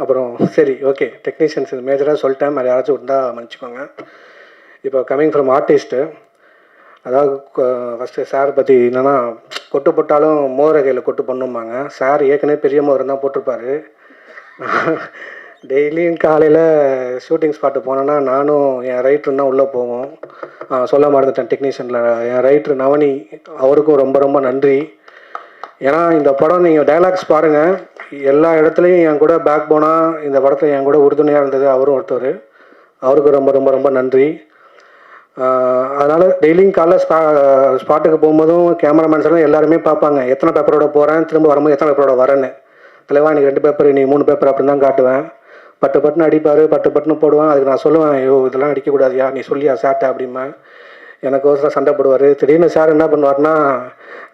அப்புறம் சரி ஓகே டெக்னீஷியன்ஸ் மேஜராக சொல்லிட்டேன், வேறு யாராச்சும் இருந்தால் மன்னிச்சிக்கோங்க. இப்போ கம்மிங் ஃப்ரம் ஆர்டிஸ்ட்டு, அதாவது ஃபஸ்ட்டு சார் பற்றி என்னென்னா, கொட்டு போட்டாலும் மோதிர கையில் கொட்டு பண்ணும்பாங்க. சார் ஏற்கனவே பெரிய மோதிரம் தான் போட்டிருப்பார். டெய்லியும் காலையில் ஷூட்டிங் ஸ்பாட்டு போனேன்னா நானும் என் ரைட்டரும் தான் உள்ளே போவோம். சொல்ல மறந்துட்டேன் டெக்னீஷியனில், என் ரைட்ரு நவனி, அவருக்கும் ரொம்ப நன்றி. ஏன்னா இந்த படம் நீங்கள் டைலாக்ஸ் பாருங்கள், எல்லா இடத்துலையும் என் கூட பேக் போனாக இந்த படத்தில் என் கூட உறுதுணையாக இருந்தது அவரும் ஒருத்தர். அவருக்கு ரொம்ப நன்றி. அதனால் டெய்லியும் காலைல ஸ்பாட்டுக்கு போகும்போதும் கேமராமேன்ஸ் எல்லாம் எல்லாருமே பார்ப்பாங்க, எத்தனை பேப்பரோட போகிறேன், திரும்ப வரும்போது எத்தனை பேப்பரோட வரேன்னு. தலைவா நீ 2 பேப்பர், நீ 3 பேப்பர் அப்படின்னு தான் காட்டுவேன். பட்டுன்னு அடிப்பார், பட்டுன்னு போடுவேன். அதுக்கு நான் சொல்லுவேன், ஐயோ இதெல்லாம் அடிக்கக்கூடாதியா, நீ சொல்லியா சாட்டை அப்படிம்பேன். எனக்கு ஒருத்தர் சண்டை போடுவார். திடீர்னு சார் என்ன பண்ணுவார்னா,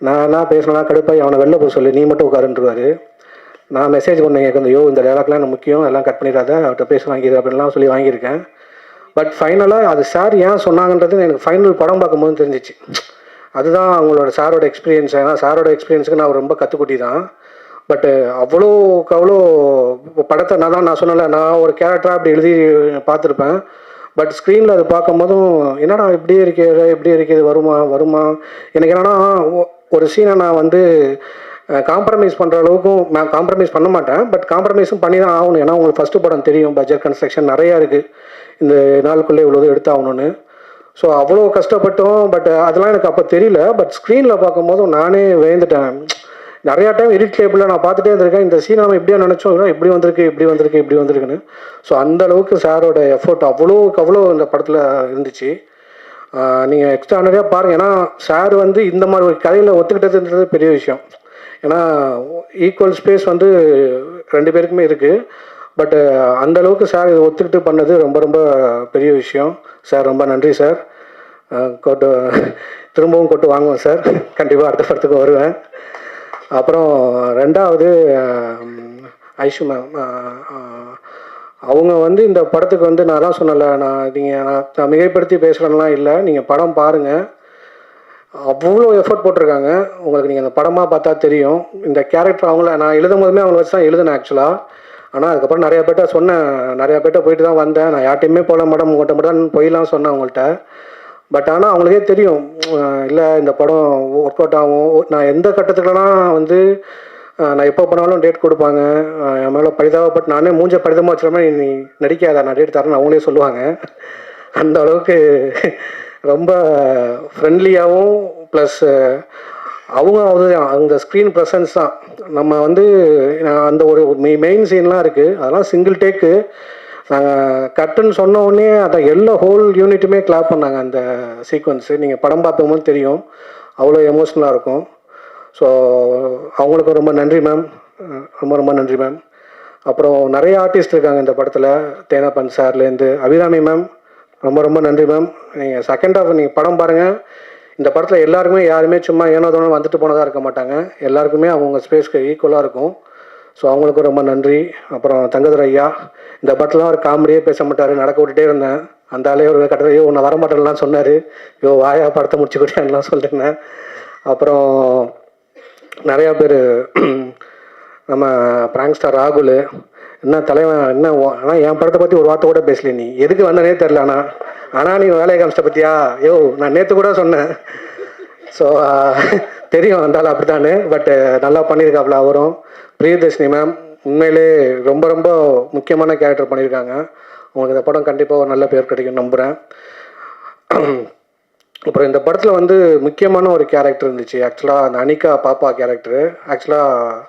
நான் என்ன பேசினா கடுப்பாக அவனை வெளில போய் சொல்லி நீ மட்டும் உட்காருன்றுவார். நான் மெசேஜ் பண்ணேன் கேட்குறது, ஐயோ இந்த டேலாக்லாம் எனக்கு முக்கியம், எல்லாம் கட் பண்ணிடாத, அவர்கிட்ட பேச வாங்கிடு அப்படின்லாம் சொல்லி வாங்கியிருக்கேன். பட் ஃபைனலாக அது சார் ஏன் சொன்னாங்கன்றது எனக்கு ஃபைனல் படம் பார்க்கும்போது தெரிஞ்சிச்சு. அதுதான் அவங்களோட சாரோட எக்ஸ்பீரியன்ஸ். ஏன்னா சாரோட எக்ஸ்பீரியன்ஸுக்கு நான் ரொம்ப கற்றுக்குட்டி தான். பட்டு அவ்வளோ படத்தை நான் சொன்னல, நான் ஒரு கேரக்டராக அப்படி எழுதி பார்த்துருப்பேன். பட் ஸ்க்ரீனில் அது பார்க்கும்போதும் என்னடா இப்படியே இருக்குது வருமா எனக்கு என்னென்னா, ஒரு சீனை நான் காம்ப்ரமைஸ் பண்ணுற அளவுக்கும் நான் காம்ப்ரமைஸ் பண்ண மாட்டேன். பட் காம்ப்ரமைஸும் பண்ணி தான் ஆகணும். ஏன்னா உங்களுக்கு ஃபஸ்ட்டு படம் தெரியும், பட்ஜெட் கன்ஸ்ட்ரக்ஷன் நிறையா இருக்குது, இந்த நாளுக்குள்ளே இவ்வளோ எடுத்தாகணும்னு. ஸோ அவ்வளோ கஷ்டப்பட்டோம். பட் அதெல்லாம் எனக்கு அப்போ தெரியல. பட் ஸ்க்ரீனில் பார்க்கும்போது நானே வேந்துட்டேன். நிறையா டைம் எடிட் டேபிளில் நான் பார்த்துட்டே இருந்திருக்கேன். இந்த சீன் நம்ம எப்படியா நினச்சோம், இப்படி வந்திருக்குன்னு. ஸோ அந்த அளவுக்கு சாரோட எஃபோர்ட் அவ்வளோக்கு அவ்வளோ இந்த படத்தில் இருந்துச்சு. நீங்கள் எக்ஸ்ட்ரானரியாக பாருங்கள். ஏன்னா சார் வந்து இந்த மாதிரி ஒரு கதையில் ஒத்துக்கிட்டதுன்றது பெரிய விஷயம். ஏன்னா ஈக்குவல் ஸ்பேஸ் வந்து 2 பேருக்குமே இருக்குது. பட் அந்த அளவுக்கு சார் இதை ஒத்துக்கிட்டு பண்ணது ரொம்ப ரொம்ப பெரிய விஷயம். சார் ரொம்ப நன்றி சார். கோட்டு திரும்பவும் கோட்டு வாங்குவேன் சார். கண்டிப்பாக அடுத்த படத்துக்கு வருவேன். அப்புறம் 2வது ஐஷு மேம். அவங்க வந்து இந்த படத்துக்கு வந்து நான் தான் சொன்னல, நான் மிகைப்படுத்தி பேசுகிறேன்லாம் இல்லை. நீங்கள் படம் பாருங்கள், அவ்வளோ எஃபர்ட் போட்டிருக்காங்க. உங்களுக்கு நீங்கள் அந்த படமாக பார்த்தா தெரியும். இந்த கேரக்டர் நான் எழுதும் போதுமே அவங்கள வச்சு தான் எழுதுனேன் ஆக்சுவலாக. ஆனால் அதுக்கப்புறம் நிறையா பேர்ட்ட போயிட்டு தான் வந்தேன். நான் யார்ட்டையுமே போகல மேடம், உங்கள்கிட்ட மட்டும் தான் போயிடலாம் சொன்னேன் அவங்கள்ட்ட. பட் ஆனால் அவங்களுக்கே தெரியும், இல்லை இந்த படம் ஒர்க் அவுட் ஆகும். நான் எந்த கட்டத்துலலாம் வந்து நான் எப்போ பண்ணாலும் டேட் கொடுப்பாங்க. என் மேலே பரிதாபப்பட்டு நானே மூஞ்ச பரிதமாக வச்சுருமே, நீ நடிக்காத, நான் டேட் தரேன்னு அவங்களே சொல்லுவாங்க. அந்த அளவுக்கு ரொம்ப ஃப்ரெண்ட்லியாகவும் ப்ளஸ் அவங்க ஸ்க்ரீன் ப்ரெசன்ஸ் தான். நம்ம வந்து அந்த ஒரு மெயின் சீன்லாம் இருக்குது, அதெல்லாம் சிங்கிள் டேக்கு. நாங்கள் கட்டுன்னு சொன்ன உடனே அதை எல்லா ஹோல் யூனிட்டுமே கிளாப் பண்ணாங்க. அந்த சீக்வன்ஸு நீங்கள் படம் பார்க்கும்போது தெரியும், அவ்வளோ எமோஷ்னலாக இருக்கும். ஸோ அவங்களுக்கு ரொம்ப நன்றி மேம், ரொம்ப நன்றி மேம். அப்புறம் நிறைய ஆர்டிஸ்ட் இருக்காங்க இந்த படத்தில். தேனாப்பன் சார்லேருந்து அபிராமி மேம், ரொம்ப நன்றி மேம். நீங்கள் செகண்ட் ஹாஃப் நீங்கள் படம் பாருங்கள். இந்த படத்தில் யாருமே சும்மா ஏனோதோனோ வந்துட்டு போனதாக இருக்க மாட்டாங்க. எல்லாருக்குமே அவங்க ஸ்பேஸ்க்கு ஈக்குவலாக இருக்கும். ஸோ அவங்களுக்கும் ரொம்ப நன்றி. அப்புறம் தங்கதுரை ஐயா, இந்த படத்தில் ஒரு காமெடியே பேச மாட்டார், நடக்க விட்டுட்டே இருந்தேன். அந்த ஆளே ஒரு கட்டத்தில் உன்னை வரமாட்டேன்லாம் சொன்னார். வாயா படத்தை முடிச்சு கொடுத்தேன்லாம் சொல்லியிருந்தேன். அப்புறம் நிறையா பேர், நம்ம பிராங்க் ஸ்டார் ராகுல், என்ன தலைவன் என்ன, ஆனால் என் படத்தை பற்றி ஒரு வார்த்தை கூட பேசல. நீ எதுக்கு வந்தனே தெரில. ஆனால் நீ வேலையை காமிச்சிட்ட பற்றியா? நான் நேற்று கூட சொன்னேன். ஸோ தெரியும் வந்தாலும் அப்படி தானே. பட்டு நல்லா பண்ணியிருக்காப்புல அவரும். பிரியதர்ஷினி மேம் உண்மையிலே ரொம்ப ரொம்ப முக்கியமான கேரக்டர் பண்ணியிருக்காங்க. உங்களுக்கு இந்த படம் கண்டிப்பாக ஒரு நல்ல பேர் கிடைக்கும் நம்புகிறேன். அப்புறம் இந்த படத்தில் வந்து முக்கியமான ஒரு கேரக்டர் இருந்துச்சு. ஆக்சுவலாக அந்த அனிகா பாப்பா கேரக்டரு. ஆக்சுவலாக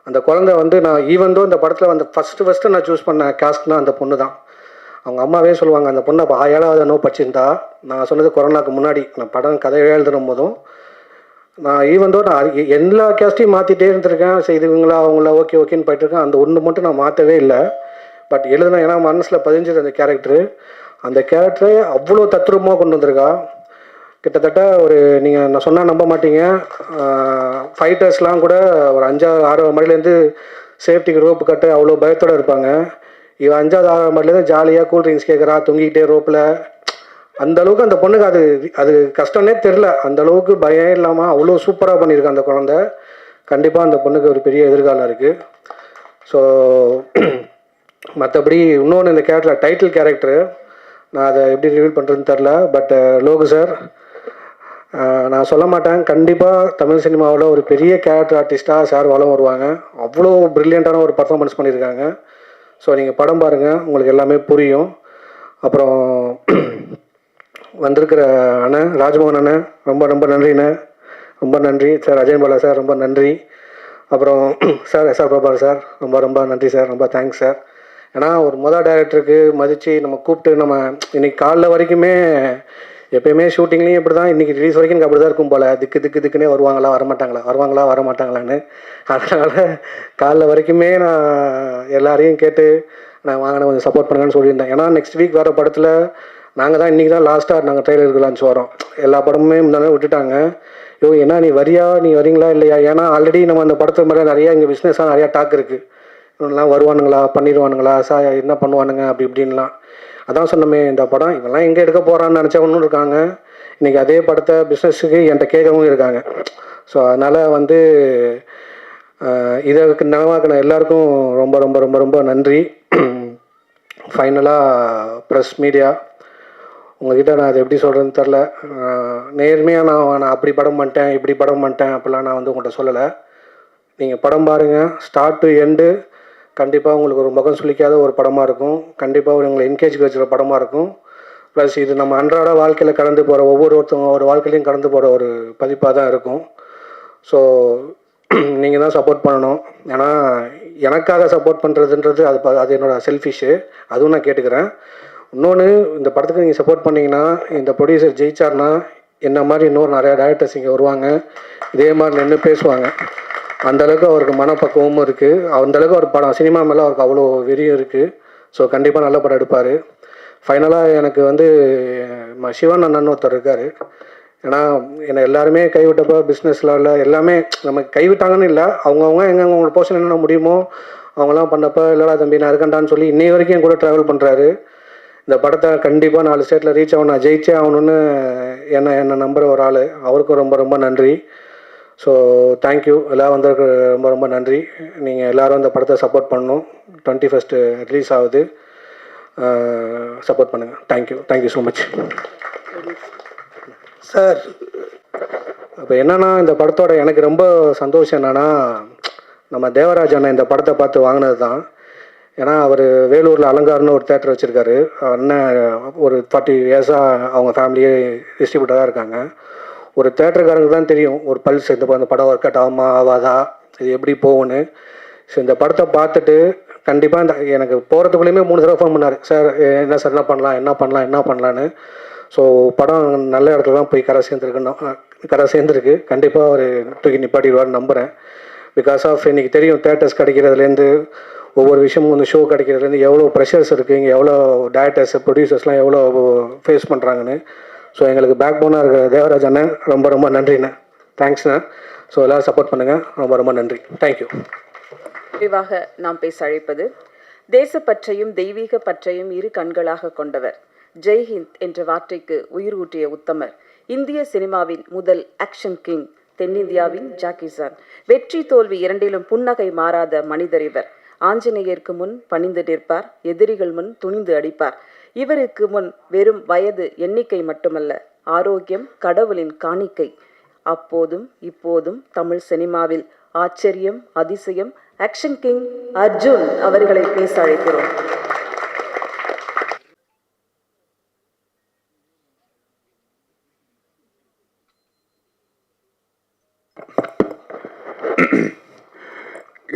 அந்த குழந்தை வந்து நான் ஈவந்தோ இந்த படத்தில் வந்து ஃபஸ்ட்டு நான் சூஸ் பண்ண காஸ்ட்னா அந்த பொண்ணு தான். அவங்க அம்மாவே சொல்லுவாங்க, அந்த பொண்ணை 7வது படிச்சிருந்தா. நான் சொன்னது கொரோனாவுக்கு முன்னாடி, நான் படம் கதை எழுதுனும் போதும் நான் ஈவந்தோ நான் எல்லா கேஸ்ட்டையும் மாற்றிட்டே இருந்திருக்கேன். சரி இவங்களா அவங்கள ஓகேன்னு போயிட்டுருக்கேன். அந்த ஒன்று மட்டும் நான் மாற்றவே இல்லை. பட் எழுதுனேன், ஏன்னா மனசில் பதிஞ்சது அந்த கேரக்டரு. அந்த கேரக்டரை அவ்வளோ தத்ரூபமாக கொண்டு வந்திருக்கா. கிட்டத்தட்ட ஒரு நான் சொன்னால் நம்ப மாட்டீங்க, ஃபைட்டர்ஸ்லாம் கூட ஒரு 5-6 மணிலேருந்து சேஃப்டிக்கு ரோப்பு கட்டு அவ்வளோ பயத்தோடு இருப்பாங்க. இவன் 5-6 மணிலேருந்து ஜாலியாக கூல் ட்ரிங்க்ஸ் கேட்குறா, தொங்கிக்கிட்டே ரோப்பில். அந்த அளவுக்கு அந்த பொண்ணுக்கு அது கஷ்டம்னே தெரில. அந்த அளவுக்கு பயம் இல்லாமல் அவ்வளோ சூப்பராக பண்ணியிருக்கான் அந்த குழந்தை. கண்டிப்பாக அந்த பொண்ணுக்கு ஒரு பெரிய எதிர்காலம் இருக்குது. ஸோ மற்றபடி இன்னொன்று, இந்த கேரக்டர் டைட்டில் கேரக்டரு நான் அதை எப்படி ரிவீல் பண்ணுறதுன்னு தெரில. பட் லோகு சார், நான் சொல்ல மாட்டேன், கண்டிப்பாக தமிழ் சினிமாவில் ஒரு பெரிய கேரக்டர் ஆர்டிஸ்ட்டாக சார் வளம் வருவாங்க. அவ்வளோ ப்ரில்லியண்ட்டான ஒரு பர்ஃபார்மன்ஸ் பண்ணியிருக்காங்க. ஸோ நீங்கள் படம் பாருங்கள், உங்களுக்கு எல்லாமே புரியும். அப்புறம் வந்திருக்கிற அண்ணன் ராஜ்மோகன் அண்ணன், ரொம்ப நன்றிண்ணே, ரொம்ப நன்றி சார். அஜய் பாலா சார் ரொம்ப நன்றி. அப்புறம் சார் எஸ்ஆர் பிரபாகர் சார் ரொம்ப நன்றி சார், ரொம்ப தேங்க்ஸ் சார். ஏன்னா ஒரு டைரக்டருக்கு மதித்து நம்ம கூப்பிட்டு, நம்ம இன்றைக்கி காலைல வரைக்குமே எப்போயுமே ஷூட்டிங்லேயும் இப்படி தான், இன்றைக்கி ரிலீஸ் வரைக்கும் எனக்கு அப்படி தான் இருக்கும் போல். திக்குன்னே வருவாங்களா வரமாட்டாங்களான்னு. அதனால் காலைல வரைக்குமே நான் எல்லாரையும் கேட்டு நான் வாங்கின கொஞ்சம் சப்போர்ட் பண்ணுங்கன்னு சொல்லியிருந்தேன். ஏன்னா நெக்ஸ்ட் வீக் வர படத்தில் நாங்கள் தான் இன்றைக்கி தான் லாஸ்ட்டாக நாங்கள் ட்ரெயிலருக்கு லான்ச் வரோம். எல்லா படமுமே முன்னாடி விட்டுட்டாங்க. ஏன்னா நீ வரீங்களா இல்லையா? ஏன்னா ஆல்ரெடி நம்ம அந்த படத்து மேலே நிறையா இங்கே பிஸ்னஸாக நிறையா டாக் இருக்குது. இவங்கெல்லாம் வருவானுங்களா, பண்ணிடுவானுங்களா, என்ன பண்ணுவானுங்க அப்படி இப்படின்லாம். அதான் சொன்னமே, இந்த படம் இவெல்லாம் எங்கே எடுக்க போகிறான்னு நினச்சவனும் இருக்காங்க. இன்றைக்கி அதே படத்தை பிஸ்னஸுக்கு என்கிட்ட கேட்கவும் இருக்காங்க. ஸோ அதனால் வந்து இதற்கு நனவாக்கின எல்லாருக்கும் ரொம்ப நன்றி. ஃபைனலாக ப்ரெஸ் மீடியா, உங்கள்கிட்ட நான் அதை எப்படி சொல்கிறேன்னு தெரில. நேர்மையாக நான் அப்படி படம் பண்ணிட்டேன், இப்படி படம் பண்ணிட்டேன் அப்படிலாம் நான் வந்து உங்கள்கிட்ட சொல்லலை. நீங்கள் படம் பாருங்கள், ஸ்டார்ட் டு எண்டு. கண்டிப்பாக உங்களுக்கு ஒரு முகம் சுளிக்காத ஒரு படமாக இருக்கும். கண்டிப்பாக உங்களை என்கேஜ் வச்சுற படமாக இருக்கும். ப்ளஸ் இது நம்ம அன்றாட வாழ்க்கையில் கடந்து போகிற ஒவ்வொருத்தவங்க ஒரு வாழ்க்கையிலையும் கடந்து போகிற ஒரு பதிப்பாக தான் இருக்கும். ஸோ நீங்கள் தான் சப்போர்ட் பண்ணணும். ஏன்னா எனக்காக சப்போர்ட் பண்ணுறதுன்றது அது என்னோடய செல்ஃபிஷு, அதுவும் நான் கேட்டுக்கிறேன். இன்னொன்று, இந்த படத்துக்கு நீங்கள் சப்போர்ட் பண்ணிங்கன்னா, இந்த ப்ரொடியூசர் ஜெயிச்சார்னா என்ன மாதிரி இன்னொரு நிறையா டேரக்டர்ஸ் இங்கே வருவாங்க, இதே மாதிரி நின்று பேசுவாங்க. அந்தளவுக்கு அவருக்கு மனப்பக்குவமும் இருக்குது. அந்தளவுக்கு அவர் படம் சினிமா மேலே அவருக்கு அவ்வளோ வெறியும் இருக்குது. ஸோ கண்டிப்பாக நல்ல படம் எடுப்பார். ஃபைனலாக எனக்கு வந்து சிவன் அண்ணன் ஒருத்தர் இருக்கார். ஏன்னா என்னை எல்லாருமே கைவிட்டப்போ பிஸ்னஸில் இல்லை எல்லாமே நம்ம கைவிட்டாங்கன்னு இல்லை, அவங்கவுங்க எங்கெங்க அவங்களோட போர்ஷன் என்னென்ன முடியுமோ அவங்களாம் பண்ணப்போ இல்லைடா தம்பி நான் இருக்கண்டான்னு சொல்லி இன்னை வரைக்கும் என் கூட ட்ராவல் பண்ணுறாரு. இந்த படத்தை கண்டிப்பாக 4 ஸ்டேட்டில் ரீச் ஆகணும், நான் ஜெயிச்சே ஆகணும்னு என்னை நம்புகிற ஒரு ஆள். அவருக்கும் ரொம்ப ரொம்ப நன்றி. ஸோ தேங்க்யூ, எல்லோரும் வந்ததுக்கு ரொம்ப ரொம்ப நன்றி. நீங்கள் எல்லோரும் இந்த படத்தை சப்போர்ட் பண்ணணும். 21st ரிலீஸ் ஆகுது, சப்போர்ட் பண்ணுங்கள். Thank you so much sir. இப்போ என்னென்னா, இந்த படத்தோட எனக்கு ரொம்ப சந்தோஷம் என்னென்னா, நம்ம தேவராஜ் அண்ணன் இந்த படத்தை பார்த்து வாங்கினது தான். ஏன்னா அவர் வேலூரில் அலங்காரன்னு ஒரு தேட்டர் வச்சுருக்காரு. அண்ணன் ஒரு 40 இயர்ஸாக அவங்க ஃபேமிலியே டிஸ்ட்ரிபியூட்டராக இருக்காங்க. ஒரு தேட்டருக்காரங்க தான் தெரியும் ஒரு பல்ஸ், இந்த படம் ஒர்க் அவுட் ஆகுமா ஆகாதா, இது எப்படி போகும்னு. ஸோ இந்த படத்தை பார்த்துட்டு கண்டிப்பாக எனக்கு போகிறதுக்குள்ளேயுமே 3 தடவை ஃபோன் பண்ணார். சார் என்ன சார் என்ன பண்ணலான்னு. ஸோ படம் நல்ல இடத்துல தான் போய் கரை சேர்ந்துருக்கு. கண்டிப்பாக அவர் தூக்கி நிப்பாட்டிடுவார்னு நம்புகிறேன். பிகாஸ் ஆஃப் இன்றைக்கி தெரியும் தேட்டர்ஸ் கிடைக்கிறதுலேருந்து ஒவ்வொரு விஷயமும் வந்து ஷோ கிடைக்கிறதுலேருந்து எவ்வளோ ப்ரெஷர்ஸ் இருக்குது, இங்கே எவ்வளோ டேரக்டர்ஸ் ப்ரொடியூசர்ஸ்லாம் எவ்வளோ ஃபேஸ் பண்ணுறாங்கன்னு. ஸோ எங்களுக்கு பேக் போனாக இருக்கிற தேவராஜ் அண்ணன் ரொம்ப ரொம்ப நன்றிண்ணே, தேங்க்ஸ்ண்ணே. ஸோ எல்லோரும் சப்போர்ட் பண்ணுங்கள், ரொம்ப ரொம்ப நன்றி, தேங்க்யூ. விரிவாக நாம் பேச அழைப்பது தேசப்பற்றையும் தெய்வீக பற்றையும் இரு கண்களாக கொண்டவர், ஜெய்ஹிந்த் என்ற வார்த்தைக்கு உயிர் ஊட்டிய உத்தமர், இந்திய சினிமாவின் முதல் ஆக்ஷன் கிங், தென்னிந்தியாவின் ஜாக்கி சான். வெற்றி தோல்வி இரண்டிலும் புன்னகை மாறாத மனிதர் இவர். ஆஞ்சநேயருக்கு முன் பணிந்து நிற்பார், எதிரிகள் முன் துணிந்து அடிப்பார். இவருக்கு முன் வெறும் வயது எண்ணிக்கை மட்டுமல்ல, ஆரோக்கியம் கடவுளின் காணிக்கை. அப்போதும் இப்போதும் தமிழ் சினிமாவில் ஆச்சரியம், அதிசயம், ஆக்ஷன் கிங் அர்ஜுன் அவர்களை பேச அழைக்கிறோம்.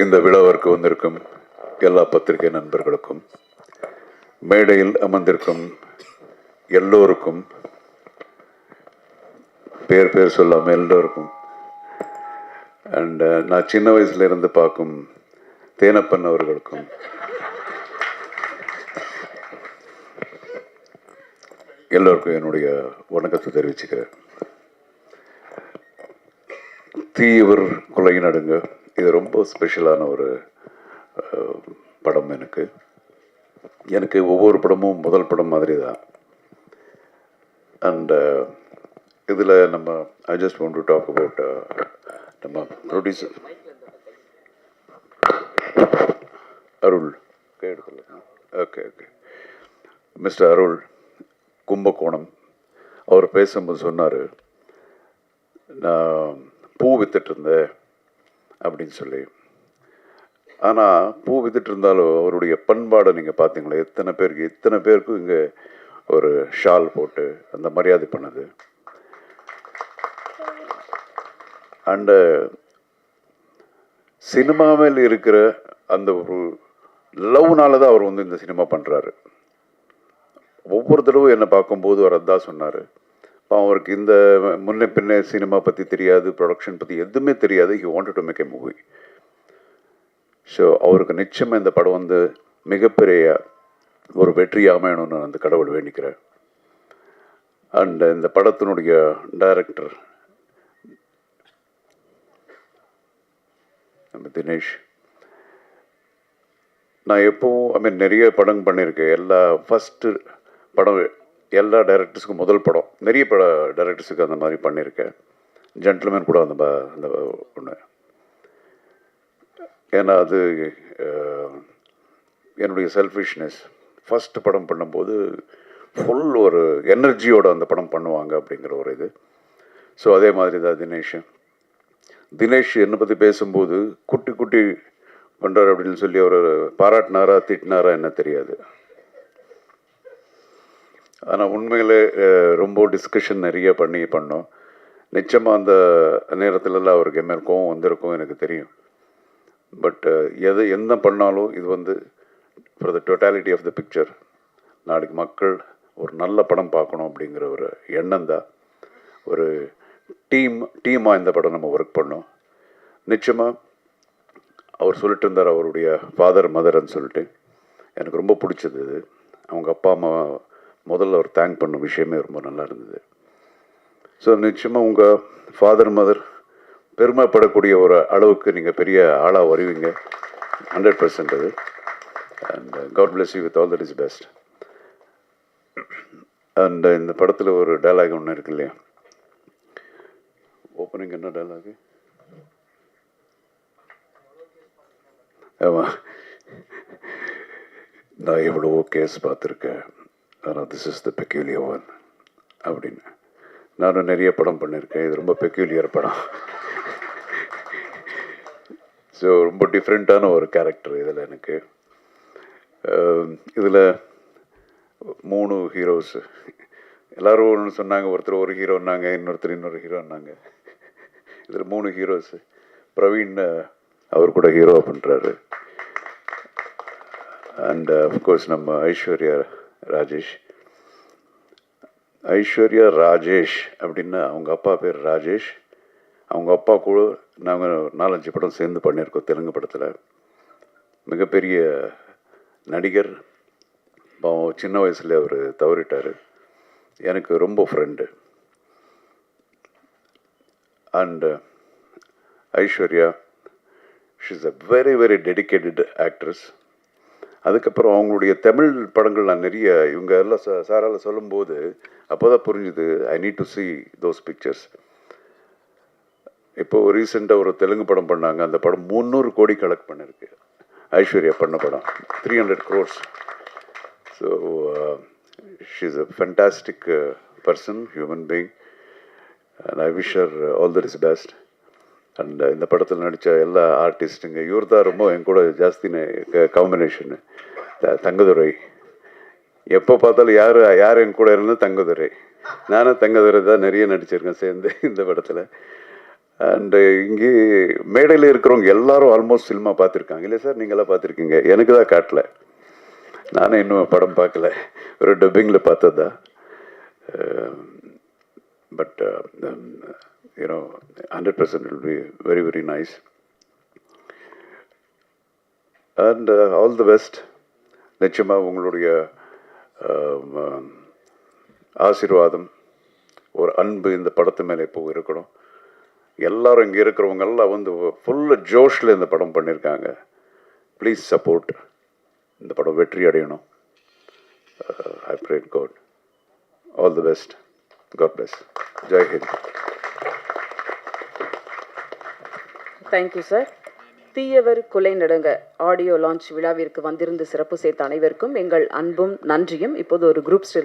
இந்த விழாவிற்கு வந்திருக்கும் எல்லா பத்திரிகை நண்பர்களுக்கும், மேடையில் அமர்ந்திருக்கும் எல்லோருக்கும், பேர் சொல்லாமல் எல்லோருக்கும், அண்ட் நான் சின்ன வயசுல இருந்து பார்க்கும் தேனப்பன் அவர்களுக்கும், எல்லோருக்கும் என்னுடைய வணக்கத்தை தெரிவிச்சுக்கிறேன். தீயவர் கொலை நடுங்க, இது ரொம்ப ஸ்பெஷலான ஒரு படம். எனக்கு ஒவ்வொரு படமும் முதல் படம் மாதிரி தான். அண்ட் இதில் I just want to talk about நம்ம producer Arul. Okay mister Arul Kumbakonam. அவர் பேசும்போது சொன்னார், நான் பூ வித்துட்டு இருந்தேன் அப்படின்னு சொல்லி. ஆனால் பூ வித்துட்டு இருந்தாலும் அவருடைய பண்பாடை நீங்கள் பார்த்தீங்களா, இத்தனை பேருக்கு இங்கே ஒரு ஷால் போட்டு அந்த மரியாதை பண்ணது. அண்டு சினிமாவில் இருக்கிற அந்த ஒரு லவ்னால தான் அவர் இந்த சினிமா பண்ணுறாரு. ஒவ்வொரு தடவை என்னை பார்க்கும்போது அவர் அதான் சொன்னார். இப்போ அவருக்கு இந்த முன்ன பின்ன சினிமா பற்றி தெரியாது, ப்ரொடக்ஷன் பற்றி எதுவுமே தெரியாது. He wanted to make a movie. So அவருக்கு நிச்சயமாக இந்த படம் மிகப்பெரிய ஒரு வெற்றி அமையணும்னு அந்த கடவுள் வேண்டிக்கிறேன். அண்ட் இந்த படத்தினுடைய டைரக்டர் நம்ம தினேஷ். நான் எப்போவும் நிறைய படம் பண்ணியிருக்கேன். ஃபஸ்ட்டு படம் எல்லா டைரக்டர்ஸுக்கும் முதல் படம். நிறைய டைரக்டர்ஸுக்கு அந்த மாதிரி பண்ணியிருக்கேன். ஜென்டில்மேன் கூட அந்த ஒன்று. ஏன்னா அது என்னுடைய செல்ஃபிஷ்னஸ். ஃபஸ்ட்டு படம் பண்ணும்போது ஃபுல் ஒரு எனர்ஜியோடு அந்த படம் பண்ணுவாங்க அப்படிங்கிற ஒரு இது. ஸோ அதே மாதிரி தான் தினேஷ் என்னை பற்றி பேசும்போது குட்டி பண்ணுறாரு அப்படின்னு சொல்லி அவர் பாராட்டினாரா திட்டினாரா என்ன தெரியாது. ஆனால் உண்மையிலே ரொம்ப டிஸ்கஷன் நிறைய பண்ணோம். நிச்சயமாக அந்த நேரத்துலலாம் அவருக்கு என் மேல் கோவம் வந்திருக்கும் எனக்கு தெரியும். பட் என்ன பண்ணாலும் இது வந்து for the totality of the picture, நாளைக்கு மக்கள் ஒரு நல்ல படம் பார்க்கணும் அப்படிங்கிற ஒரு எண்ணம் தான். ஒரு டீமாக இந்த படம் நம்ம ஒர்க் பண்ணோம். நிச்சயமாக அவர் சொல்லிட்டு இருந்தார் அவருடைய ஃபாதர் மதர்ன்னு சொல்லிட்டு. எனக்கு ரொம்ப பிடிச்சது இது. அவங்க அப்பா அம்மா முதல்ல அவர் தேங்க் பண்ண விஷயமே ரொம்ப நல்லா இருந்தது. ஸோ நிச்சயமாக உங்கள் ஃபாதர் மதர் பெருமைப்படக்கூடிய ஒரு அளவுக்கு நீங்கள் பெரிய ஆளாக வருவீங்க, 100% அது. And God bless you with all that is best. And இந்த படத்தில் ஒரு டைலாக் ஒன்று இருக்கு இல்லையா, ஓப்பனிங் என்ன டைலாகு? ஆமாம், நான் எவ்வளவோ கேஸ் பார்த்துருக்கேன், ஆனால் this is the peculiar one அப்படின்னு. நானும் நிறைய படம் பண்ணியிருக்கேன், இது ரொம்ப பெக்யூலியர் படம். ஸோ ரொம்ப டிஃப்ரெண்ட்டான ஒரு கேரக்டர் இதில் எனக்கு. இதில் 3 ஹீரோஸ் எல்லோரும் ஒன்று சொன்னாங்க. ஒருத்தர் ஒரு ஹீரோன்னாங்க, இன்னொருத்தர் இன்னொரு ஹீரோன்னாங்க. இதில் 3 ஹீரோஸ். பிரவீன் அவர் கூட ஹீரோ பண்ணுறாரு. அண்ட் அஃப்கோர்ஸ் நம்ம ஐஸ்வர்யா ராஜேஷ் அப்படின்னா அவங்க அப்பா பேர் ராஜேஷ். அவங்க அப்பா கூட நாங்கள் 4-5 படம் சேர்ந்து பண்ணியிருக்கோம் தெலுங்கு படத்தில். மிகப்பெரிய நடிகர். பாவம் சின்ன வயசில் அவர் தவறிட்டார். எனக்கு ரொம்ப friend. And Aishwarya, she is a very very dedicated actress. அதுக்கப்புறம் அவங்களுடைய தமிழ் படங்கள் நான் நிறைய இவங்க எல்லாம் சாரால் சொல்லும்போது அப்போ தான் புரிஞ்சுது, I need to see those pictures. இப்போது ரீசெண்டாக ஒரு தெலுங்கு படம் பண்ணாங்க. அந்த படம் 300 கோடி கலெக்ட் பண்ணியிருக்கு. ஐஸ்வர்யா பண்ண படம் 300 crores. So she is a fantastic person, human being. And I wish her all the is best. And இந்த படத்தில் நடித்த எல்லா ஆர்டிஸ்ட்டுங்க, இவர் தான் ரொம்ப என் கூட ஜாஸ்தி காம்பினேஷனு. தங்கதுரை, எப்போ பார்த்தாலும் யார் என் கூட இருந்தால் தங்கதுரை. நானும் தங்கதுரை தான் நிறைய நடிச்சிருக்கேன் சேர்ந்து இந்த படத்தில். அண்டு இங்கே மேடையில் இருக்கிறவங்க எல்லாரும் ஆல்மோஸ்ட் சினிமா பார்த்துருக்காங்க இல்லை சார்? நீங்களாம் பார்த்துருக்கீங்க. எனக்கு தான் காட்டல, நானும் இன்னும் படம் பார்க்கல, ஒரு டப்பிங்கில் பார்த்தது தான். But you know 100% will be very very nice. And all the best. நிச்சயமாக உங்களுடைய ஆசீர்வாதம், ஒரு அன்பு இந்த படத்து மேலே இப்போ இருக்கணும். எல்லாரும் இங்கே இருக்கிறவங்க எல்லாம் வந்து ஃபுல்லு ஜோஷில் இந்த படம் பண்ணியிருக்காங்க. Please support. இந்த படம் வெற்றி அடையணும். I pray God. All the best. God bless. Jai Hind. Thank you sir. தீயவர் கொலை நடுங்க ஆடியோ லான்ச் விழாவிற்கு வந்திருந்து சிறப்பு சேர்த்த அனைவருக்கும் எங்கள் அன்பும் நன்றியும். இப்போது ஒரு குரூப்